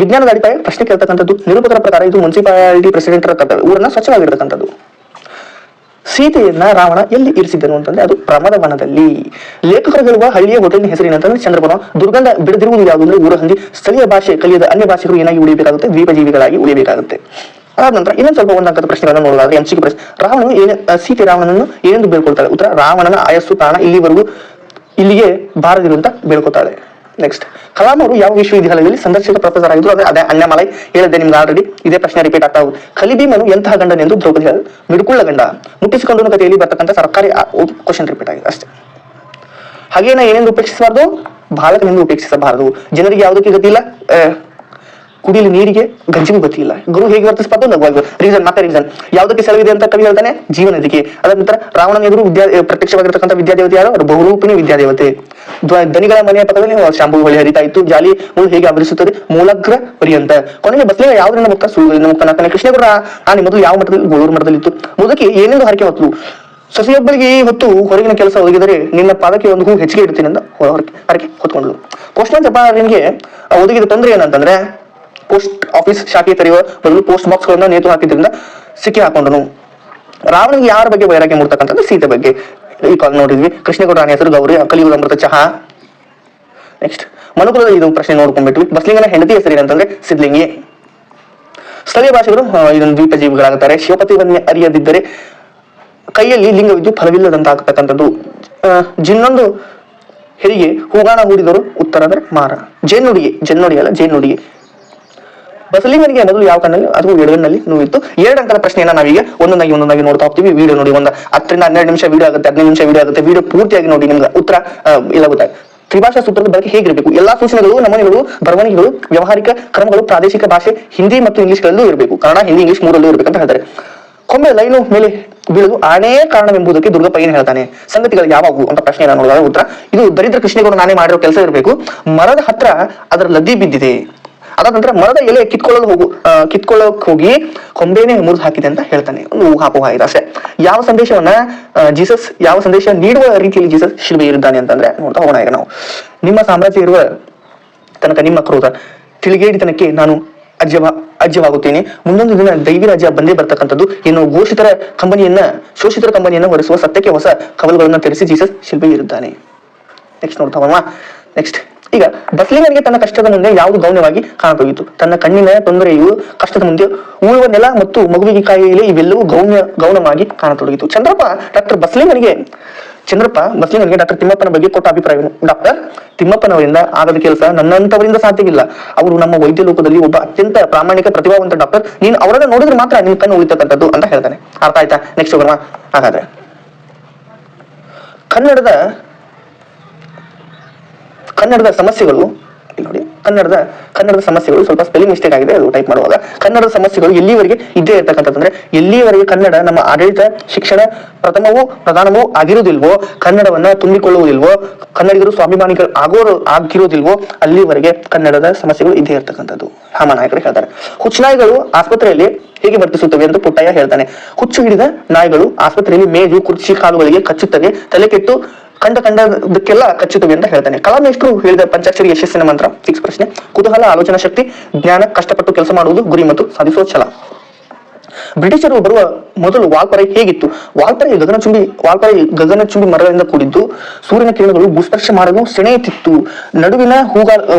ವಿಜ್ಞಾನದ ಅಡಿಪಾಯ ಪ್ರಶ್ನೆ ಕೇಳ್ತಕ್ಕಂಥದ್ದು. ನಿರೂಪಕರ ಪ್ರಕಾರ ಇದು ಮುನ್ಸಿಪಾಲಿಟಿ ಪ್ರೆಸಿಡೆಂಟರ ಕರ್ತವ್ಯ, ಊರನ್ನ ಸ್ವಚ್ಛವಾಗಿರ್ತಕ್ಕಂಥದ್ದು. ಸೀತೆಯನ್ನ ರಾವಣ ಎಲ್ಲಿ ಇರಿಸಿದ್ದನು ಅಂತಂದ್ರೆ ಅದು ಪ್ರಮದವನದಲ್ಲಿ. ಲೇಖಕರು ಹೇಳುವ ಹಳ್ಳಿಯ ಹೋಟೆಲ್ನ ಹೆಸರು ಏನಂತಂದ್ರೆ ಚಂದ್ರಪುರ. ದುರ್ಗಂಧ ಬಿಡದಿರುವುದು ಯಾವುದು ಅಂದ್ರೆ ಊರ ಹಂದಿ. ಸ್ಥಳೀಯ ಭಾಷೆ ಕಲಿಯದ ಅನ್ಯ ಭಾಷೆಗಳು ಏನಾಗಿ ಉಳಿಯಬೇಕಾಗುತ್ತೆ? ದ್ವೀಪ ಜೀವಿಗಳಾಗಿ ಉಳಿಯಬೇಕಾಗುತ್ತೆ. ಅದಾದ ನಂತರ ಇನ್ನೊಂದು ಸ್ವಲ್ಪ ಒಂದಂಕದ ಪ್ರಶ್ನೆಗಳನ್ನು ನೋಡೋದಾದ್ರೆ MCQ ಪ್ರಶ್ನೆ. ರಾವಣನು ಸೀತೆ ರಾವಣನನ್ನು ಏನೆಂದು ಬೇಡ್ಕೊಳ್ತಾಳೆ? ಉತ್ತರ ರಾವಣನ ಆಯಸ್ಸು ಪ್ರಾಣ ಇಲ್ಲಿಗೆ ಬಾರದಿರು ಅಂತ ಬೇಡ್ಕೊತಾಳೆ. ನೆಕ್ಸ್ಟ್, ಕಲಾಂ ಅವರು ಯಾವ ವಿಶ್ವವಿದ್ಯಾಲಯದಲ್ಲಿ ಸಂದರ್ಶಕ ಪ್ರೊಫೆಸರ್ ಆಗಿದ್ರು? ಅದೇ ಅಣ್ಣಾಮಲೈ. ಹೇಳಿದ್ದೆ ನಿಮ್ಗೆ ಆಲ್ರೆಡಿ, ಇದೇ ಪ್ರಶ್ನೆ ರಿಪೀಟ್ ಆಗ್ತಾ ಹೋಗುದು. ಕಲಿಭೀಮನು ಎಂತಹ ಗಂಡನೆಂದು ದ್ರೌಪದಿ ಮಿಡುಕುಳ್ಳ ಗಂಡ. ಮುಟ್ಟಿಸಿಕೊಂಡು ಕಥೆಯಲ್ಲಿ ಬರ್ತಕ್ಕಂಥ ಸರ್ಕಾರಿ ಕ್ವಶನ್ ರಿಪೀಟ್ ಆಗಿದೆ ಅಷ್ಟೇ. ಹಾಗೇನ ಏನೆಂದು ಉಪೇಕ್ಷಿಸಬಾರದು? ಬಾಲಕನೆಂದು ಉಪೇಕ್ಷಿಸಬಾರದು. ಜನರಿಗೆ ಯಾವುದಕ್ಕೆ ಗತಿ ಇಲ್ಲ, ಕುಡಿಯಲು ನೀರಿಗೆ ಗಂಜಿಗೂ ಗತಿ ಇಲ್ಲ. ಗುರು ಹೇಗೆ ವರ್ತಿಸಬಾರ್ದು? ಲಘುವಾಗಿ. ರೀಸನ್ ಯಾವುದಕ್ಕೆ ಸೆಲವಿದೆ ಅಂತ ಕವಿ ಹೇಳ್ತಾನೆ? ಜೀವನದಿಗೆ. ಅದ ನಂತರ ರಾವಣನ ಎದುರು ಪ್ರತ್ಯಕ್ಷವಾಗಿರ್ತಕ್ಕಂಥ ವಿದ್ಯಾದೇವತೆ ಯಾರು? ಬಹುರೂಪಿಣಿ ವಿದ್ಯಾದೇವತೆ. ದನಿಗಳ ಮನೆಯ ಪಕ್ಕದಲ್ಲಿ ಶಾಂಭು ಹೊಳೆ ಹರಿತಾ ಇತ್ತು. ಜಾಲಿ ಮುಳು ಹೇಗೆ ಆವರಿಸುತ್ತದೆ? ಮೂಲಗ್ರ ಪರ್ಯಂತ. ಕೊನೆಗೆ ಬಸ್ಲಿಂಗ ಯಾವ್ದ್ರಿಂದ ಮುಕ್ತ? ಸುಳ್ಳಿನ ಮುಕ್ತ. ನಾಲ್ಕನೇ ಕೃಷ್ಣೇಗೌಡ ಆನೆ ಮೊದಲು ಯಾವ ಮಠದಲ್ಲಿ? ಗೋಳೂರು ಮಠದಲ್ಲಿ ಇತ್ತು. ಮುದಕಿ ಏನೆಂದು ಹರಕೆ ಹೊತ್ತು? ಸೊಸೆಯೊಬ್ಬರಿಗೆ ಈ ಹೊತ್ತು ಹೊರಗಿನ ಕೆಲಸ ಒದಗಿದರೆ ನಿನ್ನ ಪಾದಕ್ಕೆ ಒಂದು ಹೂ ಹೆಚ್ಚಿಗೆ ಇಡ್ತೀನಿ ಅಂತ ಹರಕೆ ಹೊತ್ಕೊಂಡ್ರು. ಪೋಸ್ಟ್ಮನ್ ಜಪಾನಿಗೆ ಒದಗಿದ ತೊಂದರೆ ಏನಂತಂದ್ರೆ ಪೋಸ್ಟ್ ಆಫೀಸ್ ಶಾಖೆ ತೆರೆಯುವ ಬದಲು ಪೋಸ್ಟ್ ಬಾಕ್ಸ್ ಗಳನ್ನ ನೇತು ಹಾಕಿದ್ರಿಂದ ಸಿಕ್ಕಿ ಹಾಕೊಂಡನು. ರಾವಣನಿಗೆ ಯಾರ ಬಗ್ಗೆ ವೈರಾಗ್ಯ ಮೂಡ್ತಕ್ಕಂಥದ್ದು? ಸೀತೆ ಬಗ್ಗೆ. ಈ ಕಾಲ್ ನೋಡಿದ್ವಿ. ಕೃಷ್ಣೇಗೌಡ ಆನೆ ಹೆಸರು ಗೌರಿ. ಕಲಿಯುಗ ಅಮೃತ ಚಹಾ. ನೆಕ್ಸ್ಟ್, ಮನುಕುಲದ ಇದು ಪ್ರಶ್ನೆ ನೋಡ್ಕೊಂಡ್ಬಿಟ್ವಿ. ಬಸ್ಲಿಂಗನ ಹೆಂಡತಿ ಹೆಸರು ಏನಂತಂದ್ರೆ ಸಿದ್ಲಿಂಗಿ. ಸ್ಥಳೀಯ ಭಾಷೆಗಳು ಇದೊಂದು ದ್ವೀಪ ಜೀವಿಗಳಾಗುತ್ತಾರೆ. ಶಿವಪತಿವನ್ನೇ ಅರಿಯದಿದ್ದರೆ ಕೈಯಲ್ಲಿ ಲಿಂಗವಿದ್ದು ಫಲವಿಲ್ಲದಂತ ಆಗ್ತಕ್ಕಂಥದ್ದು. ಜಿನ್ನೊಂದು ಹೆರಿಗೆ ಹೂಗಾಣ ಹೂಡಿದವರು ಉತ್ತರ ಅಂದ್ರೆ ಮಾರ. ಜೇನುಡಿಗೆ. ಬಸಲಿಂಗನಿಗೆ ಮೊದಲು ಯಾವ ಕಣ್ಣಲ್ಲಿ? ಅದು ಎಡಗಣ್ಣಲ್ಲಿ ನೋವಿತ್ತು. 2 ಅಂಕದ ಪ್ರಶ್ನೆಯನ್ನ ನಾವೀಗ ಒಂದೊಂದಾಗಿ ನೋಡ್ತಾ ಹೋಗ್ತೀವಿ. ವಿಡಿಯೋ ನೋಡಿ. 10 ರಿಂದ 12 ನಿಮಿಷ ವಿಡಿಯೋ ಆಗುತ್ತೆ, 15 ನಿಮಿಷ ವಿಡಿಯೋ ಆಗುತ್ತೆ. ವಿಡಿಯೋ ಪೂರ್ತಿಯಾಗಿ ನೋಡಿ, ನಿಮ್ಗೆ ಉತ್ತರ ಇಲ್ಲ ಗೊತ್ತಾಗ. ತ್ರಿಭಾಷಾ ಸೂತ್ರದ ಬಳಕೆ ಹೇಗಿರಬೇಕು? ಎಲ್ಲಾ ಸೂಚನೆಗಳು, ನಮೂನೆಗಳು, ಬರವಣಿಗೆಗಳು, ವ್ಯವಹಾರಿಕ ಕ್ರಮಗಳು ಪ್ರಾದೇಶಿಕ ಭಾಷೆ ಹಿಂದಿ ಮತ್ತು ಇಂಗ್ಲಿಷ್ಗಳಲ್ಲೂ ಇರಬೇಕು. ಕನ್ನಡ, ಹಿಂದಿ, ಇಂಗ್ಲಿಷ್ ಮೂರಲ್ಲೂ ಇರಬೇಕಂತ ಹೇಳ್ತಾರೆ. ಕೊಂಬೆ ಲೈನು ಮೇಲೆ ಬೀಳುವುದು ಆನೇ ಕಾರಣವೆಂಬುದಕ್ಕೆ ದುರ್ಗಪ್ಪ ಏನ್ ಹೇಳ್ತಾನೆ? ಸಂಗತಿಗಳು ಯಾವಾಗೂ ಅಂತ ಪ್ರಶ್ನೆಯನ್ನ ನೋಡಿದಾಗ ಉತ್ತರ ಇದು ದರಿದ್ರ ಕೃಷ್ಣೇಗೌಡ ನಾನೇ ಮಾಡಿರೋ ಕೆಲಸ ಇರಬೇಕು. ಮರದ ಹತ್ರ ಅದರ ಲದ್ದಿ ಬಿದ್ದಿದೆ. ಅದಾದ ನಂತರ ಮರದ ಎಲೆ ಕಿತ್ಕೊಳ್ಳೋಕ್ ಹೋಗಿ ಕೊಂಬೇನೆ ಮುರಿದು ಹಾಕಿದೆ ಅಂತ ಹೇಳ್ತಾನೆ. ಒಂದು ಊಹಾಪೋಹ ಇದೆ ಅಷ್ಟೇ. ಯಾವ ಸಂದೇಶ ನೀಡುವ ರೀತಿಯಲ್ಲಿ ಜೀಸಸ್ ಶಿಲ್ಬೆ ಇರಿದ್ದಾನೆ ಅಂತಂದ್ರೆ ನೋಡ್ತಾ ಹೋಗೋಣ ಈಗ ನಾವು. ನಿಮ್ಮ ಸಾಮ್ರಾಜ್ಯ ಇರುವ ತನಕ ನಿಮ್ಮ ಕ್ರೋಧ, ತಿಳಿಗೇಡಿತನಕ್ಕೆ ನಾನು ಅಜ್ಯವಾಗುತ್ತೇನೆ. ಮುಂದೊಂದು ದಿನ ದೈವಿ ರಾಜ್ಯ ಬಂದೇ ಬರ್ತಕ್ಕಂಥದ್ದು. ಏನೋ ಶೋಷಿತರ ಕಂಬನಿಯನ್ನ ಹೊರಿಸುವ ಸತ್ಯಕ್ಕೆ ಹೊಸ ಕವಲುಗಳನ್ನ ತೆರೆಸಿ ಜೀಸಸ್ ಶಿಲ್ಬೆ ಇರಿದ್ದಾನೆ. ನೆಕ್ಸ್ಟ್ ನೋಡ್ತಾ ಹೋಗೋಣ. ನೆಕ್ಸ್ಟ್, ಈಗ ಬಸ್ಲಿಂಗನಿಗೆ ತನ್ನ ಕಷ್ಟದ ಮುಂದೆ ಯಾವುದು ಗೌಣ್ಯವಾಗಿ ಕಾಣತೋಗಿತ್ತು? ತನ್ನ ಕಣ್ಣಿನ ತೊಂದರೆಯು ಕಷ್ಟದ ಮುಂದೆ ಉಳುವ ನೆಲ ಮತ್ತು ಮಗುವಿಗೆ ಕಾಯಿಲೆ ಇವೆಲ್ಲವೂ ಗೌಣವಾಗಿ ಕಾಣತೊಡಗಿತು. ಚಂದ್ರಪ್ಪ ಬಸ್ಲಿಂಗನಿಗೆ ಡಾಕ್ಟರ್ ತಿಮ್ಮಪ್ಪನ ಬಗ್ಗೆ ಕೊಟ್ಟ ಅಭಿಪ್ರಾಯವೇನು? ಡಾಕ್ಟರ್ ತಿಮ್ಮಪ್ಪನವರಿಂದ ಆಗದ ಕೆಲಸ ನನ್ನಂತವರಿಂದ ಸಾಧ್ಯವಿಲ್ಲ. ಅವರು ನಮ್ಮ ವೈದ್ಯ ಲೋಕದಲ್ಲಿ ಒಬ್ಬ ಅತ್ಯಂತ ಪ್ರಾಮಾಣಿಕ ಪ್ರತಿಭಾವಂತ ಡಾಕ್ಟರ್. ನೀನು ಅವರನ್ನ ನೋಡಿದ್ರೆ ಮಾತ್ರ ನಿನ್ ಕಣ್ಣು ಉಳಿತಕ್ಕಂಥದ್ದು ಅಂತ ಹೇಳ್ತಾನೆ. ಅರ್ಥ ಆಯ್ತಾ? ನೆಕ್ಸ್ಟ್ ಹೋಗೋಣ. ಹಾಗಾದ್ರೆ ಕನ್ನಡದ ಸಮಸ್ಯೆಗಳು ನೋಡಿ. ಕನ್ನಡದ ಸಮಸ್ಯೆಗಳು ಸ್ವಲ್ಪ ಸ್ಪೆಲ್ಲಿಂಗ್ ಮಿಸ್ಟೇಕ್ ಆಗಿದೆ, ಅದು ಟೈಪ್ ಮಾಡುವಾಗ. ಕನ್ನಡದ ಸಮಸ್ಯೆಗಳು ಎಲ್ಲಿವರೆಗೆ ಇದ್ದೇ ಇರ್ತಕ್ಕಂಥದ್ರೆ ಎಲ್ಲಿವರೆಗೆ ಕನ್ನಡ ನಮ್ಮ ಆಡಳಿತ ಶಿಕ್ಷಣ ಪ್ರಧಾನವೂ ಆಗಿರುವುದಿಲ್ವೋ, ಕನ್ನಡವನ್ನ ತುಂಬಿಕೊಳ್ಳುವುದಿಲ್ವೋ, ಕನ್ನಡಿಗರು ಸ್ವಾಭಿಮಾನಿಗಳು ಆಗಿರೋದಿಲ್ವೋ ಅಲ್ಲಿವರೆಗೆ ಕನ್ನಡದ ಸಮಸ್ಯೆಗಳು ಇದ್ದೇ ಇರ್ತಕ್ಕಂಥದ್ದು. ರಾಮನಾಯಕರು ಹೇಳ್ತಾರೆ. ಹುಚ್ಚುನಾಯಿಗಳು ಆಸ್ಪತ್ರೆಯಲ್ಲಿ ಹೇಗೆ ವರ್ತಿಸುತ್ತವೆ ಅಂತ ಪುಟ್ಟಯ್ಯ ಹೇಳ್ತಾನೆ. ಹುಚ್ಚು ಹಿಡಿದ ನಾಯಿಗಳು ಆಸ್ಪತ್ರೆಯಲ್ಲಿ ಮೇಜು ಕುರ್ಚಿ ಕಾಲುಗಳಿಗೆ ಕಚ್ಚುತ್ತವೆ, ತಲೆ ಕೆಟ್ಟು ಕಂಡದಕ್ಕೆಲ್ಲ ಕಚ್ಚುತ್ತವೆ ಅಂತ ಹೇಳ್ತಾನೆ. ಕಲಾಂ ಎಷ್ಟು ಹೇಳಿದ ಪಂಚಾಕ್ಷರಿ ಯಶಸ್ಸಿನ ಮಂತ್ರ? ಫಿಕ್ಸ್ ಪ್ರಶ್ನೆ. ಕುತೂಹಲ, ಆಲೋಚನಾ ಶಕ್ತಿ, ಜ್ಞಾನ, ಕಷ್ಟಪಟ್ಟು ಕೆಲಸ ಮಾಡುವುದು, ಗುರಿ ಮತ್ತು ಸಾಧಿಸುವ ಛಲ. ಬ್ರಿಟಿಷರು ಬರುವ ಮೊದಲು ವಾಲ್ಪರೈ ಹೇಗಿತ್ತು? ವಾಲ್ಪರೈ ಗಗನಚುಂಬಿ ಮರಗಳಿಂದ ಕೂಡಿದ್ದು, ಸೂರ್ಯನ ಕಿರಣಗಳು ಭೂಸ್ಪರ್ಶ ಮಾಡಲು ಸೆಣೆಯುತ್ತಿತ್ತು. ನಡುವಿನ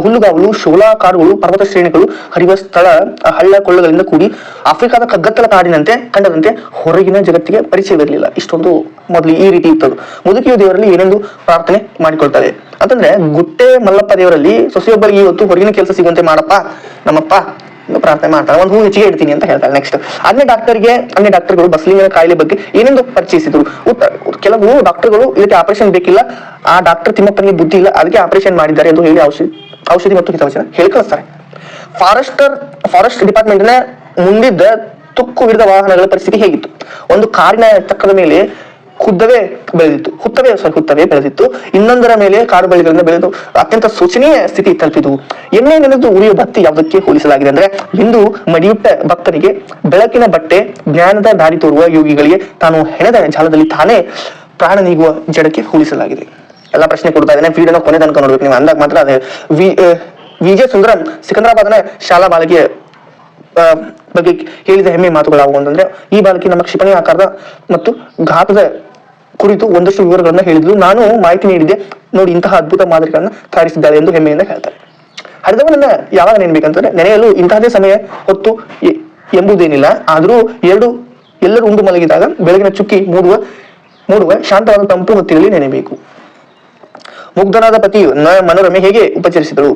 ಹುಲ್ಲುಗಾವಲು, ಶೋಲಾ ಕಾಡುಗಳು, ಪರ್ವತ ಶ್ರೇಣಿಗಳು, ಹರಿಯುವ ಸ್ಥಳ, ಹಳ್ಳ ಕೊಳ್ಳಗಳಿಂದ ಕೂಡಿ ಆಫ್ರಿಕಾದ ಕಗ್ಗತ್ತಲ ಕಾಡಿನಂತೆ ಕಂಡದಂತೆ ಹೊರಗಿನ ಜಗತ್ತಿಗೆ ಪರಿಚಯವಿರಲಿಲ್ಲ. ಇಷ್ಟೊಂದು ಮೊದಲು ಈ ರೀತಿ ಇತ್ತದು. ಮುದುಕಿಯು ದೇವರಲ್ಲಿ ಏನೆಂದು ಪ್ರಾರ್ಥನೆ ಮಾಡಿಕೊಳ್ತಾರೆ ಅಂತಂದ್ರೆ, ಗುಟ್ಟೆ ಮಲ್ಲಪ್ಪ ದೇವರಲ್ಲಿ ಸೊಸೆಯೊಬ್ಬರಿಗೆ ಇವತ್ತು ಹೊರಗಿನ ಕೆಲಸ ಸಿಗುವಂತೆ ಮಾಡಪ್ಪ ನಮ್ಮಪ್ಪ ಪ್ರಾರ್ಥನೆ ಮಾಡ್ತಾರೆ. ಒಂದು ಹೂ ಹೆಚ್ಚಿಗೆ ಇಡ್ತೀನಿ ಅಂತ ಹೇಳ್ತಾರೆ. ನೆಕ್ಸ್ಟ್, ಅನ್ಯ ಡಾಕ್ಟರ್ಗಳು ಬಸ್ಲಿಂಗನ ಕಾಯಿಲೆ ಬಗ್ಗೆ ಏನೆಂದು ಪರಿಚಯಿಸಿದ್ರು? ಕೆಲವು ಡಾಕ್ಟರ್ಗಳು ಇದಕ್ಕೆ ಆಪರೇಷನ್ ಬೇಕಿಲ್ಲ, ಆ ಡಾಕ್ಟರ್ ತಿಮ್ಮಪ್ಪನಿಗೆ ಬುದ್ಧಿ ಇಲ್ಲ, ಅದಕ್ಕೆ ಆಪರೇಷನ್ ಮಾಡಿದ್ದಾರೆ ಎಂದು ಹೇಳಿ ಔಷಧಿ ಮತ್ತು ಹಿತವಚನ ಹೇಳಿ ಕಳಿಸ್ತಾರೆ. ಫಾರೆಸ್ಟ್ ಡಿಪಾರ್ಟ್ಮೆಂಟ್ನ ಮುಂದಿದ್ದ ತುಕ್ಕು ಹಿಡಿದ ವಾಹನಗಳ ಪರಿಸ್ಥಿತಿ ಹೇಗಿತ್ತು? ಒಂದು ಕಾರಿನ ಚಕ್ರದ ಮೇಲೆ ಹುತ್ತವೇ ಬೆಳೆದಿತ್ತು. ಇನ್ನೊಂದರ ಮೇಲೆ ಕಾಡು ಬಳ್ಳಿಗಳಿಂದ ಬೆಳೆದು ಅತ್ಯಂತ ಶೋಚನೀಯ ಸ್ಥಿತಿ ತಲುಪಿತು. ಎಣ್ಣೆ ನೆನೆದು ಉರಿಯುವ ಬತ್ತಿ ಯಾವುದಕ್ಕೆ ಹೋಲಿಸಲಾಗಿದೆ ಅಂದ್ರೆ, ಇಂದು ಮಡಿಯುಟ್ಟ ಭಕ್ತರಿಗೆ ಬೆಳಕಿನ ಬಟ್ಟೆ, ಜ್ಞಾನದ ದಾರಿ ತೋರುವ ಯೋಗಿಗಳಿಗೆ ತಾನು ಹೆಣೆದ ಜಾಲದಲ್ಲಿ ತಾನೇ ಪ್ರಾಣ ನೀಗುವ ಜಡಕ್ಕೆ ಹೋಲಿಸಲಾಗಿದೆ. ಎಲ್ಲ ಪ್ರಶ್ನೆ ಕೊಡ್ತಾ ಇದ್ದೇನೆ, ವಿಡಿಯೋನ ಕೊನೆ ತನಕ ನೋಡ್ಬೇಕು ನೀವು, ಅಂದಾಗ ಮಾತ್ರ ಅದೇ. ವಿಜಯ ಸುಂದರಂ ಸಿಕಂದ್ರಾಬಾದ್ನ ಶಾಲಾ ಬಾಲಕಿಯ ಬಗ್ಗೆ ಹೇಳಿದ ಹೆಮ್ಮೆ ಮಾತುಗಳಾವು ಅಂತಂದ್ರೆ, ಈ ಬಾಲಕಿ ನಮ್ಮ ಕ್ಷಿಪಣಿ ಆಕಾರದ ಮತ್ತು ಘಾತದ ಕುರಿತು ಒಂದಷ್ಟು ವಿವರಗಳನ್ನ ಹೇಳಿದ್ಲು. ನಾನು ಮಾಹಿತಿ ನೀಡಿದ್ದೆ, ನೋಡಿ ಇಂತಹ ಅದ್ಭುತ ಮಾದರಿಗಳನ್ನ ತಯಾರಿಸಿದ್ದಾಳೆ ಎಂದು ಹೆಮ್ಮೆಯಿಂದ ಹೇಳ್ತಾರೆ. ಹರಿದವನನ್ನ ಯಾವಾಗ ನೆನಬೇಕಂತಂದ್ರೆ, ನೆನೆಯಲು ಇಂತಹದೇ ಸಮಯ ಹೊತ್ತು ಎಂಬುದೇನಿಲ್ಲ. ಆದರೂ ಎಲ್ಲರೂ ಉಂಡು ಮಲಗಿದಾಗ ಬೆಳಗಿನ ಚುಕ್ಕಿ ಮೂಡುವ ಶಾಂತವಾದ ತಂಪು ಹೊತ್ತಿನಲ್ಲಿ ನೆನೆಬೇಕು. ಮುಗ್ಧನಾದ ಪತಿಯು ಮನೋರಮೆ ಹೇಗೆ ಉಪಚರಿಸಿದಳು?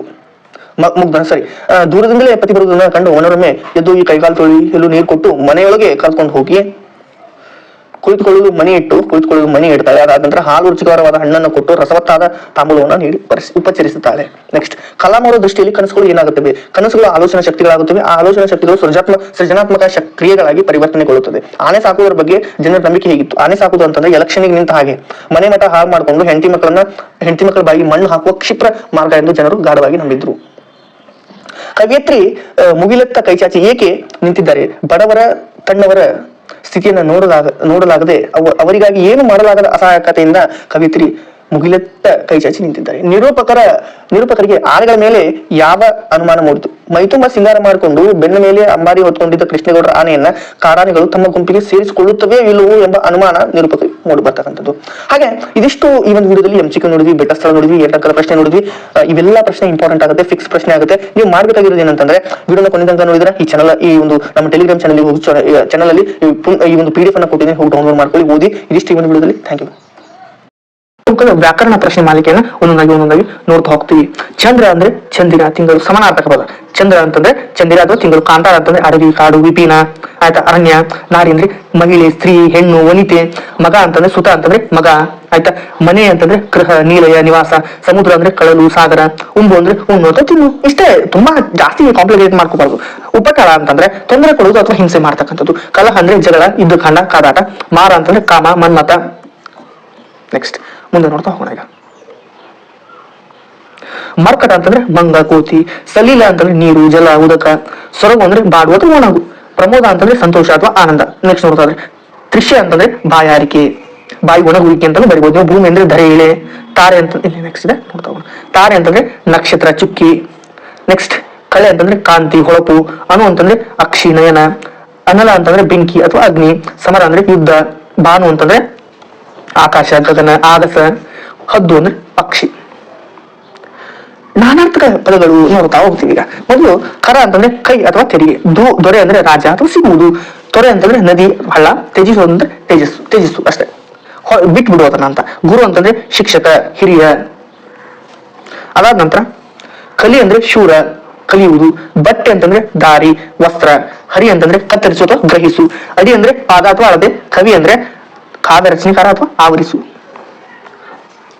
ದೂರದಿಂದಲೇ ಪತಿ ಬರುವುದನ್ನ ಕಂಡು ಮನೋರಮೆ ಎದ್ದು ಈ ಕೈಕಾಲು ತೊಳೆಯಲು ನೀರು ಕೊಟ್ಟು ಮನೆಯೊಳಗೆ ಕರ್ಕೊಂಡು ಹೋಗಿ ಕುಳಿತುಕೊಳ್ಳಲು ಮಣಿ ಇಡ್ತಾಳೆ. ಅದಾದ ನಂತರ ಹಾಲು ರುಚಿಕರವಾದ ಹಣ್ಣನ್ನು ಕೊಟ್ಟು ರಸವತ್ತಾದ ತಾಂಬೂಲವನ್ನು ನೀಡಿ ಉಪಚರಿಸುತ್ತಾಳೆ. ನೆಕ್ಸ್ಟ್, ಕಲಾಂ ಅವರ ದೃಷ್ಟಿಯಲ್ಲಿ ಕನಸುಗಳು ಏನಾಗುತ್ತವೆ? ಕನಸುಗಳು ಆಲೋಚನಾ ಶಕ್ತಿಗಳಾಗುತ್ತವೆ. ಆ ಆಲೋಚನಾ ಶಕ್ತಿಗಳು ಸೃಜನಾತ್ಮಕ ಕ್ರಿಯೆಗಳಾಗಿ ಪರಿವರ್ತನೆಗೊಳ್ಳುತ್ತದೆ. ಆನೆ ಸಾಕುವುದರ ಬಗ್ಗೆ ಜನರ ನಂಬಿಕೆ ಹೇಗಿತ್ತು? ಆನೆ ಸಾಕುವುದು ಅಂತಂದ್ರೆ ಎಲೆಕ್ಷನ್ಗೆ ನಿಂತ ಹಾಗೆ ಮನೆ ಮಠ ಹಾಳು ಮಾಡಿಕೊಂಡು ಹೆಂಡತಿ ಮಕ್ಕಳ ಬಾಯಿಗೆ ಮಣ್ಣು ಹಾಕುವ ಕ್ಷಿಪ್ರ ಮಾರ್ಗ ಎಂದು ಜನರು ಗಾಢವಾಗಿ ನಂಬಿದ್ರು. ಕವಿಯತ್ರಿ ಮುಗಿಲೆತ್ತ ಕೈಚಾಚಿ ಏಕೆ ನಿಂತಿದ್ದಾರೆ? ಬಡವರ ತಣ್ಣವರ ಸ್ಥಿತಿಯನ್ನ ನೋಡಲಾಗದೆ ಅವರಿಗಾಗಿ ಏನು ಮಾಡಲಾಗದ ಅಸಹಾಯಕತೆಯಿಂದ ಕವಿಯತ್ರಿ ಮುಗಿಲೆತ್ತ ಕೈಚಾಚಿ ನಿಂತಿದ್ದಾರೆ. ನಿರೂಪಕರಿಗೆ ಆನೆಗಳ ಮೇಲೆ ಯಾವ ಅನುಮಾನ ಮೂಡಿತು? ಮೈತುಂಬ ಸಿಂಗಾರ ಮಾಡಿಕೊಂಡು ಬೆನ್ನ ಮೇಲೆ ಅಂಬಾರಿ ಹೊತ್ಕೊಂಡಿದ್ದ ಕೃಷ್ಣೇಗೌಡರ ಆನೆಯನ್ನ ಕಾಡಾನೆಗಳು ತಮ್ಮ ಗುಂಪಿಗೆ ಸೇರಿಸಿಕೊಳ್ಳುತ್ತವೇ ಇಲ್ಲವೋ ಎಂಬ ಅನುಮಾನ ನಿರೂಪಕರಿಗೆ ಮೂಡಿ ಬರ್ತಕ್ಕಂಥದ್ದು. ಹಾಗೆ ಇದಿಷ್ಟು ಈ ಒಂದು ವಿಡಿಯೋದಲ್ಲಿ MCQ ನೋಡಿದ್ವಿ, ಬೆಟ್ಟ ಸ್ಥಳ ನೋಡಿದ್ವಿ, 8 ಅಂಕದ ಪ್ರಶ್ನೆ ನೋಡಿದ್ವಿ. ಇವೆಲ್ಲ ಪ್ರಶ್ನೆ ಇಂಪಾರ್ಟೆಂಟ್ ಆಗುತ್ತೆ, ಫಿಕ್ಸ್ ಪ್ರಶ್ನೆ ಆಗುತ್ತೆ. ನೀವು ಮಾಡ್ಬೇಕಾಗಿರೋದು ಏನಂತಂದ್ರೆ, ವಿಡಿಯೋನ ಕೊನೆ ತನಕ ನೋಡಿದ್ರೆ ಈ ಒಂದು ನಮ್ಮ ಟೆಲಿಗ್ರಾಮ್ ಚಾನಲ್ ಅಲ್ಲಿ ಈ ಒಂದು PDF ಅನ್ನ ಕೊಟ್ಟಿದ್ದೀನಿ, ಹೋಗಿ ಡೌನ್ಲೋಡ್ ಮಾಡ್ಕೊಳ್ಳಿ, ಓದಿ. ಇದಿಷ್ಟು ಈ ಒಂದು ವಿಡಿಯೋದಲ್ಲಿ. Thank you. ವ್ಯಾಕರಣ ಪ್ರಶ್ನೆ ಮಾಲಿಕೆಯನ್ನ ಒಂದೊಂದಾಗಿ ನೋಡ್ತಾ ಹೋಗ್ತೀವಿ. ಚಂದ್ರ ಅಂದ್ರೆ ಚಂದಿರ, ತಿಂಗಳು ಸಮಾನಾರ್ಥಕ ಪದ. ಚಂದ್ರ ಅಂತಂದ್ರೆ ಚಂದಿರ ಅಥವಾ ತಿಂಗಳು. ಕಾಂತಾರ ಅಂತಂದ್ರೆ ಅಡವಿ, ಕಾಡು, ವಿಪಿನ, ಆಯ್ತಾ, ಅರಣ್ಯ. ನಾರಿ ಅಂದ್ರೆ ಮಹಿಳೆ, ಸ್ತ್ರೀ, ಹೆಣ್ಣು, ವನಿತೆ. ಮಗ ಅಂತಂದ್ರೆ ಸುತ ಅಂತಂದ್ರೆ ಮಗ, ಆಯ್ತಾ. ಮನೆ ಅಂತಂದ್ರೆ ಗೃಹ, ನಿಲಯ, ನಿವಾಸ. ಸಮುದ್ರ ಅಂದ್ರೆ ಕಡಲು, ಸಾಗರ. ಉಂಬು ಅಂದ್ರೆ ಉಣ್ಣು ಅಥವಾ ತಿನ್ನು. ಇಷ್ಟೇ, ತುಂಬಾ ಜಾಸ್ತಿ ಕಾಂಪ್ಲಿಕೇಟ್ ಮಾಡ್ಕೋಬಾರ್ದು. ಉಪಟಳ ಅಂತಂದ್ರೆ ತೊಂದರೆ ಕೊಡುವುದು ಅಥವಾ ಹಿಂಸೆ ಮಾಡ್ತಕ್ಕಂಥದ್ದು. ಕಲಹ ಅಂದ್ರೆ ಜಗಳ, ಯುದ್ಧಕಾಂಡ, ಕಾದಾಟ. ಮಾರ ಅಂತಂದ್ರೆ ಕಾಮ, ಮನ್ಮತ. ನೆಕ್ಸ್ಟ್ ಮುಂದೆ ನೋಡ್ತಾ ಹೋಗೋಣ. ಈಗ ಮರ್ಕಟ ಅಂತಂದ್ರೆ ಮಂಗ, ಕೋತಿ. ಸಲೀಲ ಅಂತಂದ್ರೆ ನೀರು, ಜಲ, ಉದಕ. ಸೊರಗು ಅಂದ್ರೆ ಬಾಡು ಅಥವಾ ಒಣಗು. ಪ್ರಮೋದ ಅಂತಂದ್ರೆ ಸಂತೋಷ ಅಥವಾ ಆನಂದ. ನೆಕ್ಸ್ಟ್ ನೋಡ್ತಾ ಇದ್ರೆ ತ್ರಿಷ್ಯ ಅಂತಂದ್ರೆ ಬಾಯಾರಿಕೆ, ಬಾಯಿ ಒಣಗುವಿಕೆ ಅಂತ ಬರಿಬಹುದು ನೀವು. ಭೂಮಿ ಅಂದ್ರೆ ಧರೆ ಇಳೆ. ತಾರೆ ಅಂತ ಇಲ್ಲಿ ನೆಕ್ಸ್ಟ್ ಇದೆ, ನೋಡ್ತಾ ಹೋಗೋಣ. ತಾರೆ ಅಂತಂದ್ರೆ ನಕ್ಷತ್ರ, ಚುಕ್ಕಿ. ನೆಕ್ಸ್ಟ್ ಕಳೆ ಅಂತಂದ್ರೆ ಕಾಂತಿ, ಹೊಳಪು. ಅಣು ಅಂತಂದ್ರೆ ಅಕ್ಷಿ, ನಯನ. ಅನಲ ಅಂತಂದ್ರೆ ಬೆಂಕಿ ಅಥವಾ ಅಗ್ನಿ. ಸಮರ ಅಂದ್ರೆ ಯುದ್ಧ. ಬಾನು ಅಂತಂದ್ರೆ ಆಕಾಶ, ಗಗನ, ಆಗಸ. ಹದ್ದು ಅಂದ್ರೆ ಪಕ್ಷಿ. ನಾನಾರ್ಥಕ ಪದಗಳು ನೋಡ್ತಾ ಹೋಗ್ತೀವಿ. ಈಗ ಮೊದಲು ಕರ ಅಂತಂದ್ರೆ ಕೈ ಅಥವಾ ತೆರಿಗೆ. ದೊರೆ ಅಂದ್ರೆ ರಾಜ ಅಥವಾ ಸಿಗುವುದು. ತೊರೆ ಅಂತಂದ್ರೆ ನದಿ, ಹಳ್ಳ. ತ್ಯಜಿಸು ಅಂದ್ರೆ ತೇಜಸ್ಸು ಅಷ್ಟೇ, ಬಿಟ್ಬಿಡುವುದನ್ನ ಅಂತ. ಗುರು ಅಂತಂದ್ರೆ ಶಿಕ್ಷಕ, ಹಿರಿಯ. ಅದಾದ ನಂತರ ಕಲಿ ಅಂದ್ರೆ ಶೂರ, ಕಲಿಯುವುದು. ಬಟ್ಟೆ ಅಂತಂದ್ರೆ ದಾರಿ, ವಸ್ತ್ರ. ಹರಿ ಅಂತಂದ್ರೆ ಕತ್ತರಿಸು ಅಥವಾ ಗ್ರಹಿಸು. ಅಡಿ ಅಂದ್ರೆ ಪಾದ ಅಥವಾ ಅಳತೆ. ಕವಿ ಅಂದ್ರೆ ಕಾವ್ಯ ರಚನೆಕಾರ ಅಥವಾ ಆವರಿಸು.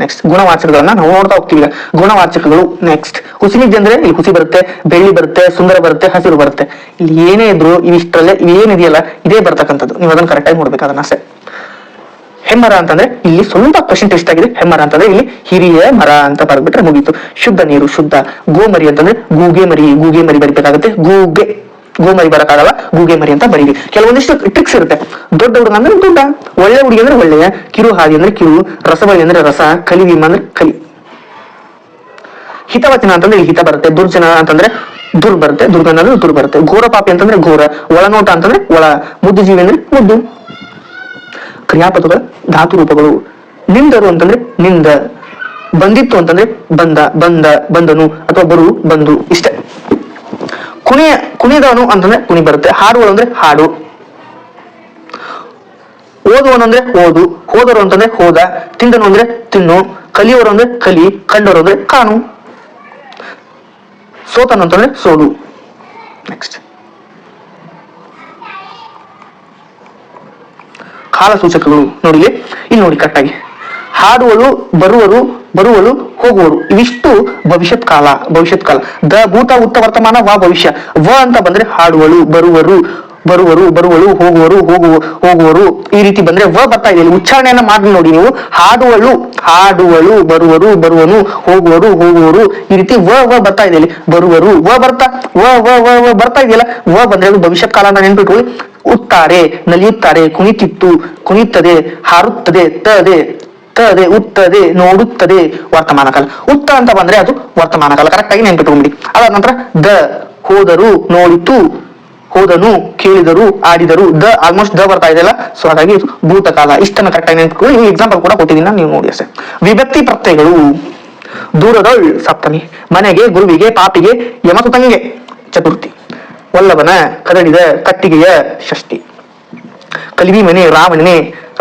ನೆಕ್ಸ್ಟ್ ಗುಣವಾಚಕಗಳನ್ನ ನಾವು ನೋಡ್ತಾ ಹೋಗ್ತೀವಿ. ಈಗ ಗುಣವಾಚಕಗಳು. ನೆಕ್ಸ್ಟ್ ಹುಸಿನಿದ್ದೆ ಅಂದ್ರೆ ಇಲ್ಲಿ ಹುಸಿ ಬರುತ್ತೆ, ಬೆಳ್ಳಿ ಬರುತ್ತೆ, ಸುಂದರ ಬರುತ್ತೆ, ಹಸಿರು ಬರುತ್ತೆ. ಇಲ್ಲಿ ಏನೇ ಇದ್ರು ಇವಿಷ್ಟರಲ್ಲೇ ಏನಿದೆಯಲ್ಲ ಇದೇ ಬರ್ತಕ್ಕಂಥದ್ದು. ನೀವು ಅದನ್ನ ಕರೆಕ್ಟ್ ಆಗಿ ನೋಡ್ಬೇಕು, ಅದನ್ನ ಅಷ್ಟೇ. ಹೆಮ್ಮರ ಅಂತಂದ್ರೆ ಇಲ್ಲಿ ಸ್ವಲ್ಪ ಕ್ವಶನ್ ಟೆಸ್ಟ್ ಆಗಿದೆ. ಹೆಮ್ಮರ ಅಂತಂದ್ರೆ ಇಲ್ಲಿ ಹಿರಿಯ ಮರ ಅಂತ ಬರ್ಬಿಟ್ರೆ ಮುಗೀತು. ಶುದ್ಧ ನೀರು, ಶುದ್ಧ. ಗೋಮರಿ ಅಂತಂದ್ರೆ ಗೂಗೆ ಮರಿ ಬರಿಬೇಕಾಗುತ್ತೆ. ಗೋಮರಿ ಬರಕ್ಕಾಗಲ್ಲ, ಗೂಗೆ ಮರಿ ಅಂತ ಬರೀರಿ. ಕೆಲವೊಂದಿಷ್ಟು ಟ್ರಿಕ್ಸ್ ಇರುತ್ತೆ. ದೊಡ್ಡ ಹುಡುಗ ಅಂದ್ರೆ ದೊಡ್ಡ, ಒಳ್ಳೆ ಹುಡುಗಿ ಅಂದ್ರೆ ಒಳ್ಳೆಯ, ಕಿರು ಹಾದಿ ಅಂದ್ರೆ ಕಿರು, ರಸಬಳ್ಳಿ ಅಂದ್ರೆ ರಸ, ಕಲಿವಿಮ ಅಂದ್ರೆ ಕಲಿ. ಹಿತವಚನ ಅಂತಂದ್ರೆ ಹಿತ ಬರುತ್ತೆ. ದುರ್ಜನ ಅಂತಂದ್ರೆ ದುರ್ ಬರುತ್ತೆ, ದುರ್ಗಂಧ ಅಂದ್ರೆ ದುರ್ ಬರುತ್ತೆ. ಘೋರ ಪಾಪಿ ಅಂತಂದ್ರೆ ಘೋರ, ಒಳನೋಟ ಅಂತಂದ್ರೆ ಒಳ, ಮುದ್ದು ಜೀವಿ ಅಂದ್ರೆ ಮುದ್ದು. ಕ್ರಿಯಾಪದಗಳ ಧಾತು ರೂಪಗಳು. ನಿಂದರು ಅಂತಂದ್ರೆ ನಿಂದ, ಬಂದಿತ್ತು ಅಂತಂದ್ರೆ ಬಂದನು ಅಥವಾ ಬರು, ಬಂದು. ಇಷ್ಟೇ. ಕುಣಿದವನು ಅಂತಂದ್ರೆ ಕುಣಿ ಬರುತ್ತೆ. ಹಾಡುಗಳು ಅಂದ್ರೆ ಹಾಡು. ಓದುವನು ಅಂದ್ರೆ ಓದು. ಹೋದರು ಅಂತಂದ್ರೆ ಹೋದ. ತಿಂದನು ಅಂದ್ರೆ ತಿನ್ನು. ಕಲಿಯೋರು ಅಂದ್ರೆ ಕಲಿ. ಕಂಡವರು ಅಂದ್ರೆ ಕಾಣು. ಸೋತನು ಅಂತಂದ್ರೆ ಸೋಲು. ನೆಕ್ಸ್ಟ್ ಕಾಲ ಸೂಚಕಗಳು ನೋಡಿ, ಇಲ್ಲಿ ನೋಡಿ ಕರೆಕ್ಟಾಗಿ. ಹಾಡುವಳು, ಬರುವಳು, ಹೋಗುವರು. ಇವಿಷ್ಟು ಭವಿಷ್ಯತ್ ಕಾಲ. ದ ಭೂತ, ಉತ್ತ, ವರ್ತಮಾನ, ವ ಭವಿಷ್ಯ. ವ ಅಂತ ಬಂದ್ರೆ ಹಾಡುವಳು, ಬರುವರು, ಹೋಗುವರು ಈ ರೀತಿ ಬಂದ್ರೆ ವ ಬರ್ತಾ ಇದೆ. ಉಚ್ಚಾರಣೆಯನ್ನ ಮಾಡಿ ನೋಡಿ ನೀವು. ಹಾಡುವಳು, ಬರುವನು, ಹೋಗುವರು ಈ ರೀತಿ ವ ಬರ್ತಾ ಇದೆ. ಬರುವರು ವ ಬರ್ತಾ ಇದೆಯಲ್ಲ. ವ ಬಂದ್ರೆ ಅದು ಭವಿಷ್ಯತ್ ಕಾಲ ಅಂತ ನೆನ್ಪಿಟ್ಕೊಳ್ಳಿ. ಉತ್ತಾರೆ, ನಲಿಯುತ್ತಾರೆ, ಕುಣಿಯುತ್ತದೆ, ಹಾರುತ್ತದೆ, ತದೆ, ಉತ್ತದೆ, ನೋಡುತ್ತದೆ, ವರ್ತಮಾನ ಕಾಲ. ಉತ್ತ ಅಂತ ಬಂದ್ರೆ ಅದು ವರ್ತಮಾನ ಕಾಲ. ಕರೆಕ್ಟ್ ಆಗಿ ನೆನ್ಪಿಟ್ಕೊಂಡ್ಬಿಡಿ. ಅದಾದ ನಂತರ ದ, ಹೋದರು, ನೋಡಿತು, ಹೋದನು, ಕೇಳಿದರು, ಆಡಿದರು. ಆಲ್ಮೋಸ್ಟ್ ದ ಬರ್ತಾ ಇದೆಯಲ್ಲ, ಸೊ ಹಾಗಾಗಿ ಭೂತಕಾಲ. ಇಷ್ಟನ್ನ ಕರೆಕ್ಟ್ ಆಗಿ ನೆನ್ಪಿಟ್ಕೊಳ್ಳಿ. ಈ ಎಕ್ಸಾಂಪಲ್ ಕೂಡ ಕೊಟ್ಟಿದ್ದೀನಿ, ನೀವು ನೋಡಿ ಅಷ್ಟೇ. ವಿಭಕ್ತಿ ಪ್ರತ್ಯಯಗಳು. ದೂರದೊಳ್ ಸಪ್ತಮಿ, ಮನೆಗೆ, ಗುರುವಿಗೆ, ಪಾಪಿಗೆ, ಯಮಸುತಂಗೆ ಚತುರ್ಥಿ, ವಲ್ಲಭನ, ಕದಡಿದ, ಕಟ್ಟಿಗೆಯ ಷಷ್ಠಿ, ಕಲಿವಿ ಮನೆ,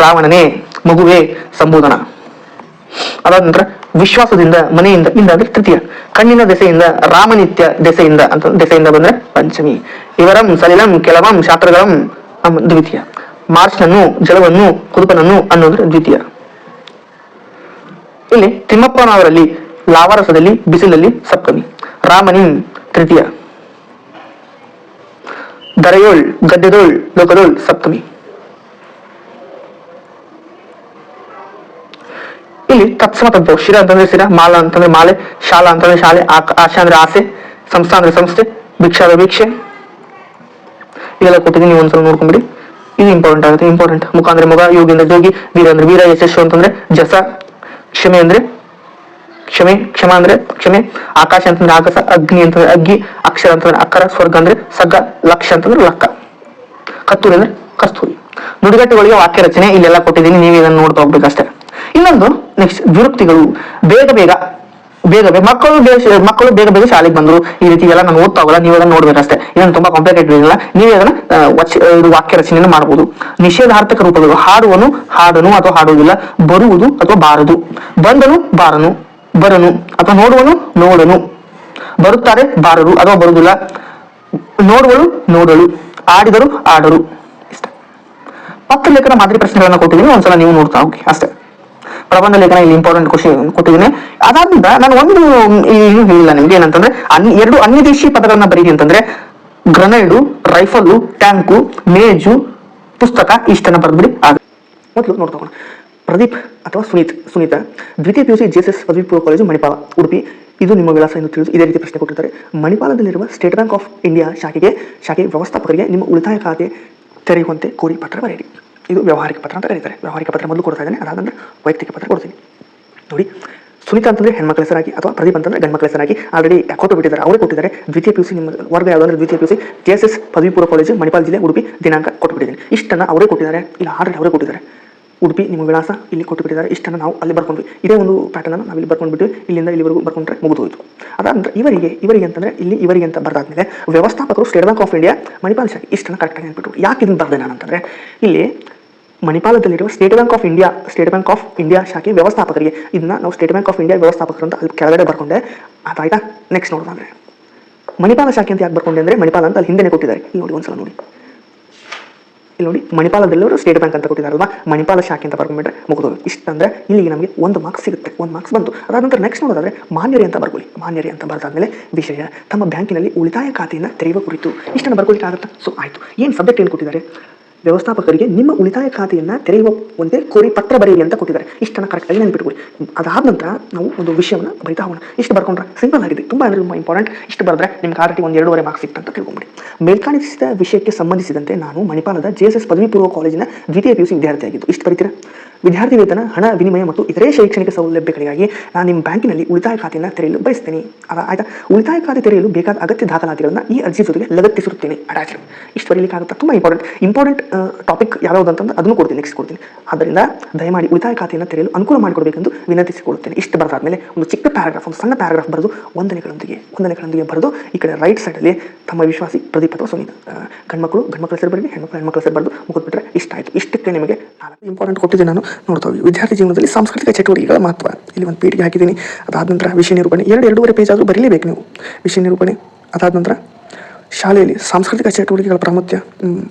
ರಾವಣನೇ, ಮಗುವೆ ಸಂಬೋಧನ. ಅದಾದ ನಂತರ ವಿಶ್ವಾಸದಿಂದ, ಮನೆಯಿಂದ, ಇಂದ ಅಂದ್ರೆ ತೃತೀಯ, ಕಣ್ಣಿನ ದೆಸೆಯಿಂದ, ರಾಮನಿತ್ಯ ದೆಸೆಯಿಂದ ಅಂತ ದೆಸೆಯಿಂದ ಬಂದ್ರೆ ಪಂಚಮಿ, ಇವರಂ ಸಲಿಲಂ ಕೆಲವಂ ಶಾಸ್ತ್ರಗಳಂ ದ್ವಿತೀಯ, ಮಾರ್ಚ್ನನ್ನು, ಜಲವನ್ನು, ಕುದುಪನನ್ನು ಅನ್ನೋದ್ರೆ ದ್ವಿತೀಯ. ಇಲ್ಲಿ ತಿಮ್ಮಪ್ಪನವರಲ್ಲಿ ಲಾವಾರಸದಲ್ಲಿ, ಬಿಸಿಲಲ್ಲಿ ಸಪ್ತಮಿ, ರಾಮನಿಂ ತೃತೀಯ, ದರೆಯೋಳ್, ಗದ್ದೆದೋಳ್, ಲೋಕದೋಳ್ ಸಪ್ತಮಿ. ಇಲ್ಲಿ ತತ್ಸಮ ತತ್ವ. ಶಿರ ಅಂತಂದ್ರೆ ಶಿರ, ಮಾಲ ಅಂತಂದ್ರೆ ಮಾಲೆ, ಶಾಲಾ ಅಂತಂದ್ರೆ ಶಾಲೆ, ಆಶಾ ಅಂದ್ರೆ ಆಸೆ, ಸಂಸ್ಥಾ ಅಂದ್ರೆ ಸಂಸ್ಥೆ, ಭಿಕ್ಷಾ ಅಂದ್ರೆ ಭಿಕ್ಷೆ. ಇದೆಲ್ಲ ಕೊಟ್ಟಿದ್ದೀನಿ, ನೀವು ಒಂದ್ಸಲ ನೋಡ್ಕೊಂಡ್ಬಿಡಿ. ಇದು ಇಂಪಾರ್ಟೆಂಟ್ ಆಗುತ್ತೆ. ಇಂಪಾರ್ಟೆಂಟ್. ಮುಖ ಅಂದ್ರೆ ಮುಖ, ಯೋಗಿ ಅಂದ್ರೆ ಜೋಗಿ, ವೀರ ಅಂದ್ರೆ ವೀರ, ಯಶಸ್ಸು ಅಂತಂದ್ರೆ ಜಸ, ಕ್ಷಮೆ ಅಂದ್ರೆ ಕ್ಷಮ ಅಂದ್ರೆ ಕ್ಷಮೆ, ಆಕಾಶ ಅಂತಂದ್ರೆ ಆಕಾಶ, ಅಗ್ನಿ ಅಂತಂದ್ರೆ ಅಗ್ಗಿ, ಅಕ್ಷರ ಅಂತಂದ್ರೆ ಅಕ್ಕರ, ಸ್ವರ್ಗ ಅಂದ್ರೆ ಸಗ್ಗ, ಲಕ್ಷ ಅಂತಂದ್ರೆ ಲಕ್ಕ, ಕಸ್ತೂರಿ ಅಂದ್ರೆ ಕಸ್ತೂರಿ. ನುಡಿಗಟ್ಟುಗಳಿಗೆ ವಾಕ್ಯ ರಚನೆ ಇಲ್ಲೆಲ್ಲ ಕೊಟ್ಟಿದ್ದೀನಿ, ನೀವು ಇದನ್ನು ನೋಡ್ತಾ ಹೋಗ್ಬೇಕಷ್ಟೇ. ಇನ್ನೊಂದು ನೆಕ್ಸ್ಟ್ ವಿರುಕ್ತಿಗಳು. ಬೇಗ ಮಕ್ಕಳು ಬೇಗ ಶಾಲೆಗೆ ಬಂದ್ರು. ಈ ರೀತಿ ಎಲ್ಲ ನಾನು ಓದ್ತಾ ಹೋಗಲ್ಲ, ನೀವು ಅದನ್ನ ನೋಡ್ಬೇಕಷ್ಟೇ. ಇದನ್ನು ತುಂಬಾ ಕಾಂಪ್ಲಿಕೇಟೆಡ್ ಇಲ್ಲ. ನೀವೇ ಅದನ್ನ ವಾಕ್ಯ ರಚನೆಯನ್ನು ಮಾಡಬಹುದು. ನಿಷೇಧಾರ್ಥಕ ರೂಪಗಳು. ಹಾಡುವನು, ಹಾಡನು ಅಥವಾ ಹಾಡುವುದಿಲ್ಲ. ಬರುವುದು ಅಥವಾ ಬಾರದು. ಬಂದನು, ಬರನು ಅಥವಾ ನೋಡುವನು, ನೋಡನು. ಬರುತ್ತಾರೆ, ಬಾರರು ಅಥವಾ ಬರುವುದಿಲ್ಲ. ನೋಡುವಳು, ನೋಡಳು. ಆಡಿದರು, ಆಡರು. ಇಷ್ಟ. ಪತ್ರ ಲೇಖನ ಮಾದರಿ ಪ್ರಶ್ನೆಗಳನ್ನ ಕೊಟ್ಟಿದ್ದೀನಿ, ಒಂದ್ಸಲ ನೀವು ನೋಡ್ತಾ ಹೋಗಿ ಅಷ್ಟೇ. ಪ್ರಬಂಧ ಲೇಖನ ಇಲ್ಲಿ ಇಂಪಾರ್ಟೆಂಟ್ ಕ್ವಶನ್ ಕೊಟ್ಟಿದ್ದೀನಿ. ಅದಾದ್ರಿಂದ ನಾನು ಒಂದು ಏನು ಹೇಳಿಲ್ಲ ನಿಮ್ಗೆ, ಏನಂತಂದ್ರೆ ಎರಡು ಅನ್ಯದೇಶಿ ಪದಗಳನ್ನ ಬರೀರಿ ಅಂತಂದ್ರೆ ಗ್ರನೇಡು, ರೈಫಲು, ಟ್ಯಾಂಕು, ಮೇಜು, ಪುಸ್ತಕ ಇಷ್ಟನ್ನ ಬರೆದ್ಬಿಡಿ. ಮೊದಲು ನೋಡ್ತಾ ಪ್ರದೀಪ್ ಅಥವಾ ಸುನೀತಾ, ದ್ವಿತೀಯ PUC JSS ಪದವಿ ಪೂರ್ವ ಕಾಲೇಜು, ಮಣಿಪಾಲ, ಉಡುಪಿ. ಇದು ನಿಮ್ಮ ವಿಳಾಸ ಎಂದು ತಿಳಿದು ಇದೇ ರೀತಿ ಪ್ರಶ್ನೆ ಕೊಟ್ಟಿರ್ತಾರೆ. ಮಣಿಪಾಲದಲ್ಲಿರುವ ಸ್ಟೇಟ್ ಬ್ಯಾಂಕ್ ಆಫ್ ಇಂಡಿಯಾ ಶಾಖೆ ವ್ಯವಸ್ಥಾಪಕರಿಗೆ ನಿಮ್ಮ ಉಳಿತಾಯ ಖಾತೆ ತೆರೆಯುವಂತೆ ಕೋರಿ ಪತ್ರ ಬರೆಯಿರಿ. ಇದು ವ್ಯವಹಾರಿಕ ಪತ್ರ ಅಂತ ಕರೀತಾರೆ. ವ್ಯವಹಾರಿಕ ಪತ್ರ ಮೊದಲು ಕೊಡ್ತಾ ಇದ್ದೇನೆ, ಅದಾದ ನಂತರ ವೈಯಕ್ತಿಕ ಪತ್ರ ಕೊಡ್ತೀನಿ. ನೋಡಿ, ಸುನೀತಾ ಅಂತಂದ್ರೆ ಹೆಣ್ಮಕ್ಳ ಹೆಸರಾಗಿ ಅಥವಾ ಪ್ರದೀಪ್ ಅಂತಂದ್ರೆ ಗಂಡ್ಮಕ್ಳ ಹೆಸರಾಗಿ ಆಲ್ರೆಡಿ ಕೊಟ್ಟು ಬಿಟ್ಟಿದ್ದಾರೆ, ಅವರೇ ಕೊಟ್ಟಿದ್ದಾರೆ. ದ್ವಿತೀಯ PUC ನಿಮ್ಮ ವರ್ಗ ಯಾವುದಂದ್ರೆ ದ್ವಿತೀಯ PUC JSS ಪದವಿ ಪೂರ್ವ ಕಾಲೇಜು, ಮಣಿಪಾಲ ಜಿಲ್ಲೆ, ಉಡುಪಿ, ದಿನಾಂಕ ಕೊಟ್ಟುಬಿಟ್ಟಿದ್ದೀನಿ. ಇಷ್ಟನ್ನು ಅವರೇ ಕೊಟ್ಟಿದ್ದಾರೆ, ಇಲ್ಲ ಆಲ್ರೆಡಿ ಅವರೇ ಕೊಟ್ಟಿದ್ದಾರೆ. ಉಡುಪಿ ನಿಮ್ಮ ವಿಳಾಸ ಇಲ್ಲಿ ಕೊಟ್ಟು ಬಿಟ್ಟಿದ್ದಾರೆ. ಇಷ್ಟನ್ನು ನಾವು ಅಲ್ಲಿ ಬರ್ಕೊಂಡ್ವಿ. ಇದೇ ಒಂದು ಪ್ಯಾಟರ್ನ್ ನಾವು ಇಲ್ಲಿ ಬರ್ಕೊಂಡ್ಬಿಟ್ಟು ಇಲ್ಲಿಂದ ಇಲ್ಲಿವರೆಗೂ ಬರ್ಕೊಂಡ್ರೆ ಮುಗಿದೋಯ್ತು. ಅದಾದ ಇವರಿಗೆ ಅಂತಂದ್ರೆ ಇಲ್ಲಿ ಇವರಿಗೆ ಅಂತ ಬರೆದಾದ್ಮೇಲೆ ವ್ಯವಸ್ಥಾಪಕರು state bank of India Manipal ಶಾಖೆ ಇಷ್ಟನ್ನು ಕರೆಕ್ಟಾಗಿ ನೆನ್ಪಿಟ್ಟು. ಯಾಕೆ ಇದನ್ನು ಬರೆದೆ ನಾನು ಅಂತಂದ್ರೆ, ಇಲ್ಲಿ ಮಣಿಪಾಲದಲ್ಲಿರುವ ಸ್ಟೇಟ್ ಬ್ಯಾಂಕ್ ಆಫ್ ಇಂಡಿಯಾ ಶಾಖೆ ವ್ಯವಸ್ಥಾಪಕರಿಗೆ, ಇದನ್ನ ನಾವು ಸ್ಟೇಟ್ ಬ್ಯಾಂಕ್ ಆಫ್ ಇಂಡಿಯಾ ವ್ಯವಸ್ಥಾಪಕರು ಅಂತ ಅಲ್ಲಿ ಕೆಳಗಡೆ ಬರ್ಕೊಂಡೆ. ಅದಾಯ್ತಾ? ನೆಕ್ಸ್ಟ್ ನೋಡೋದಾದ್ರೆ ಮಣಿಪಾಲ ಶಾಖೆ ಅಂತ ಯಾಕೆ ಬರ್ಕೊಂಡೆ ಅಂದ್ರೆ, ಮಣಿಪಾಲ ಅಂತ ಅಲ್ಲಿ ಹಿಂದೆ ಕೊಟ್ಟಿದ್ದಾರೆ. ಇಲ್ಲಿ ನೋಡಿ, ಒಂದ್ಸಲ ನೋಡಿ, ಇಲ್ಲಿ ನೋಡಿ, ಮಣಿಪಾಲದಲ್ಲಿರುವ ಸ್ಟೇಟ್ ಬ್ಯಾಂಕ್ ಅಂತ ಕೊಟ್ಟಿದ್ದಾರಲ್ವಾ, ಮಣಿಪಾಲ ಶಾಖೆ ಅಂತ ಬರ್ಕೊಂಡ್ಬಿಟ್ರೆ ಮುಗಿದೋದು. ಇಷ್ಟಂದ್ರೆ ಇಲ್ಲಿಗೆ ನಮಗೆ 1 ಮಾರ್ಕ್ಸ್ ಸಿಗುತ್ತೆ. 1 ಮಾರ್ಕ್ಸ್ ಬಂತು. ಅದಾದ ನಂತರ ನೆಕ್ಸ್ಟ್ ನೋಡೋದಾದ್ರೆ ಮಾನ್ಯರಿ ಅಂತ ಬರ್ಕೊಳ್ಳಿ. ಮಾನ್ಯರಿ ಅಂತ ಬರೆದಾದ್ಮೇಲೆ ವಿಷಯ ತಮ್ಮ ಬ್ಯಾಂಕಿನಲ್ಲಿ ಉಳಿತಾಯ ಖಾತೆಯನ್ನು ತೆರೆಯುವ ಕುರಿತು ಇಷ್ಟನ್ನು ಬರ್ಕೊಳ್ಳಿಕ್ಕೆ ಆಗುತ್ತಾ? ಸೊ ಆಯ್ತು. ಏನು ಸಬ್ಜೆಕ್ಟ್ ಏನು ಕೊಟ್ಟಿದ್ದಾರೆ? ವ್ಯವಸ್ಥಾಪಕರಿಗೆ ನಿಮ್ಮ ಉಳಿತಾಯ ಖಾತೆಯನ್ನು ತೆರೆಯುವಂತೆ ಕೋರಿ ಪತ್ರ ಬರೆಯಿರಿ ಅಂತ ಕೊಟ್ಟಿದ್ದಾರೆ. ಇಷ್ಟನ್ನು ಕರೆಕ್ಟಾಗಿ ನೆನಪಿಟ್ಕೊಳ್ಳಿ. ಅದಾದ ನಂತರ ನಾವು ಒಂದು ವಿಷಯವನ್ನು ಬರಿತಾ ಹೋಗೋಣ. ಇಷ್ಟು ಬರ್ಕೊಂಡ್ರೆ ಸಿಂಪಲ್ ಆಗಿದೆ, ತುಂಬ ಅಂದರೆ ತುಂಬ ಇಂಪಾರ್ಟೆಂಟ್. ಇಷ್ಟು ಬರೆದ್ರೆ ನಿಮ್ಗೆ ಆಲ್ರೆಡಿ 1-2.5 ಮಾರ್ಕ್ಸ್ ಸಿಕ್ತು ಅಂತ ತಿಳ್ಕೊಂಬಿಡಿ. ಮೇಲ್ಕಾಣಿಸಿದ ವಿಷಯಕ್ಕೆ ಸಂಬಂಧಿಸಿದಂತೆ ನಾನು ಮಣಿಪಾಲದ JSS ಪದವಿ ಪೂರ್ವ ಕಾಲೇಜಿನ ದ್ವಿತೀಯ PUC ವಿದ್ಯಾರ್ಥಿಯಾಗಿದ್ದು. ಇಷ್ಟು ಬರೀತೀರಾ? ವಿದ್ಯಾರ್ಥಿ ವೇತನ, ಹಣ ವಿನಿಮಯ ಮತ್ತು ಇತರೆ ಶೈಕ್ಷಣಿಕ ಸೌಲಭ್ಯಗಳಿಗಾಗಿ ನಾನು ನಿಮ್ಮ ಬ್ಯಾಂಕಿನಲ್ಲಿ ಉಳಿತಾಯ ಖಾತೆಯನ್ನು ತೆರೆಯಲು ಬಯಸ್ತೇನೆ. ಆಯ್ತಾ? ಉಳಿತಾಯ ಖಾತೆ ತೆರೆಯಲು ಬೇಕಾದ ಅಗತ್ಯ ದಾಖಲಾತಿಗಳನ್ನು ಈ ಅರ್ಜಿ ಜೊತೆಗೆ ಲಗತ್ತಿಸುತ್ತೇನೆ. ಅಟ್ಯಾಚ್. ಇಷ್ಟು ಬರೀಲಿಕ್ಕಾಗುತ್ತಾ? ತುಂಬ ಇಂಪಾರ್ಟೆಂಟ್ ಟಾಪಿಕ್ ಯಾವ್ದು ಅಂತಂದ್ರೆ ಅದನ್ನು ಕೊಡ್ತೀನಿ, ನೆಕ್ಸ್ಟ್ ಕೊಡ್ತೀನಿ. ಆದ್ದರಿಂದ ದಯಮಾಡಿ ಉಳಿತಾಯ ಖಾತೆಯನ್ನು ತೆರೆಯಲು ಅನುಕೂಲ ಮಾಡಿಕೊಡಬೇಕೆಂದು ವಿನಂತಿಸಿಕೊಳ್ಳುತ್ತೇನೆ. ಇಷ್ಟು ಬರೆದಾದ್ಮೇಲೆ ಒಂದು ಚಿಕ್ಕ ಪ್ಯಾರಾಗ್ರಾಫ್, ಒಂದು ಸಣ್ಣ ಪ್ಯಾರಾಗ್ರಾಫ್ ಬರೆದು ವಂದನೆಗಳೊಂದಿಗೆ ಬರೆದು ಈ ಕಡೆ ರೈಟ್ ಸೈಡಲ್ಲಿ ತಮ್ಮ ವಿಶ್ವಾಸಿ ಪ್ರದೀಪ್ ಅಥವಾ ಸುನೀತಾ, ಗಂಡ್ಮಕ್ಳ ಹೆಸರು ಬರೀ, ಹೆಣ್ಮಕ್ಳ ಹೆಸರು ಬರೆದು ಮುಗಿದ್ಬಿಟ್ರೆ ಇಷ್ಟ ಆಯಿತು. ಇಷ್ಟಕ್ಕೆ ನಿಮಗೆ 4 ಇಂಪಾರ್ಟೆಂಟ್ ಕೊಟ್ಟಿದ್ದೀನಿ ನಾನು. ನೋಡ್ತಾ ಹೋಗಿ. ವಿದ್ಯಾರ್ಥಿ ಜೀವನದಲ್ಲಿ ಸಾಂಸ್ಕೃತಿಕ ಚಟುವಟಿಕೆಗಳ ಮಹತ್ವ ಇಲ್ಲಿ ಒಂದು ಪೀಠಿಗೆ ಹಾಕಿದ್ದೀನಿ. ಅದಾದ ನಂತರ ವಿಷಯ ನಿರೂಪಣೆ 2-2.5 ಪೇಜ್ ಆದರೂ ಬರೀಲೇಬೇಕು ನೀವು. ವಿಷಯ ನಿರೂಪಣೆ. ಅದಾದ ನಂತರ ಶಾಲೆಯಲ್ಲಿ ಸಾಂಸ್ಕೃತಿಕ ಚಟುವಟಿಕೆಗಳ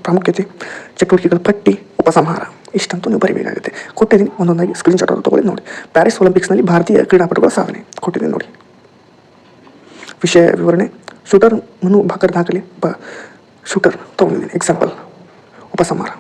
ಪ್ರಾಮುಖ್ಯತೆ, ಚಟುವಟಿಕೆಗಳ ಪಟ್ಟಿ, ಉಪಸಂಹಾರ. ಇಷ್ಟಂತೂ ನೀವು ಬರೀಬೇಕಾಗುತ್ತೆ. ಕೊಟ್ಟಿದ್ದೀನಿ, ಒಂದೊಂದಾಗಿ ಸ್ಕ್ರೀನ್ಶಾಟ್ ಅವರು ತೊಗೊಳ್ಳಿ ನೋಡಿ. ಪ್ಯಾರಿಸ್ ಒಲಿಂಪಿಕ್ಸ್ನಲ್ಲಿ ಭಾರತೀಯ ಕ್ರೀಡಾಪಟುಗಳ ಸಾಧನೆ ಕೊಟ್ಟಿದ್ದೀನಿ ನೋಡಿ. ವಿಷಯ ವಿವರಣೆ, ಶೂಟರ್ ಮನು ಭಾಕರ್ ದಾಖಲೆ ಶೂಟರ್ ತೊಗೊಂಡಿದ್ದೀನಿ ಎಕ್ಸಾಂಪಲ್. ಉಪಸಂಹಾರ,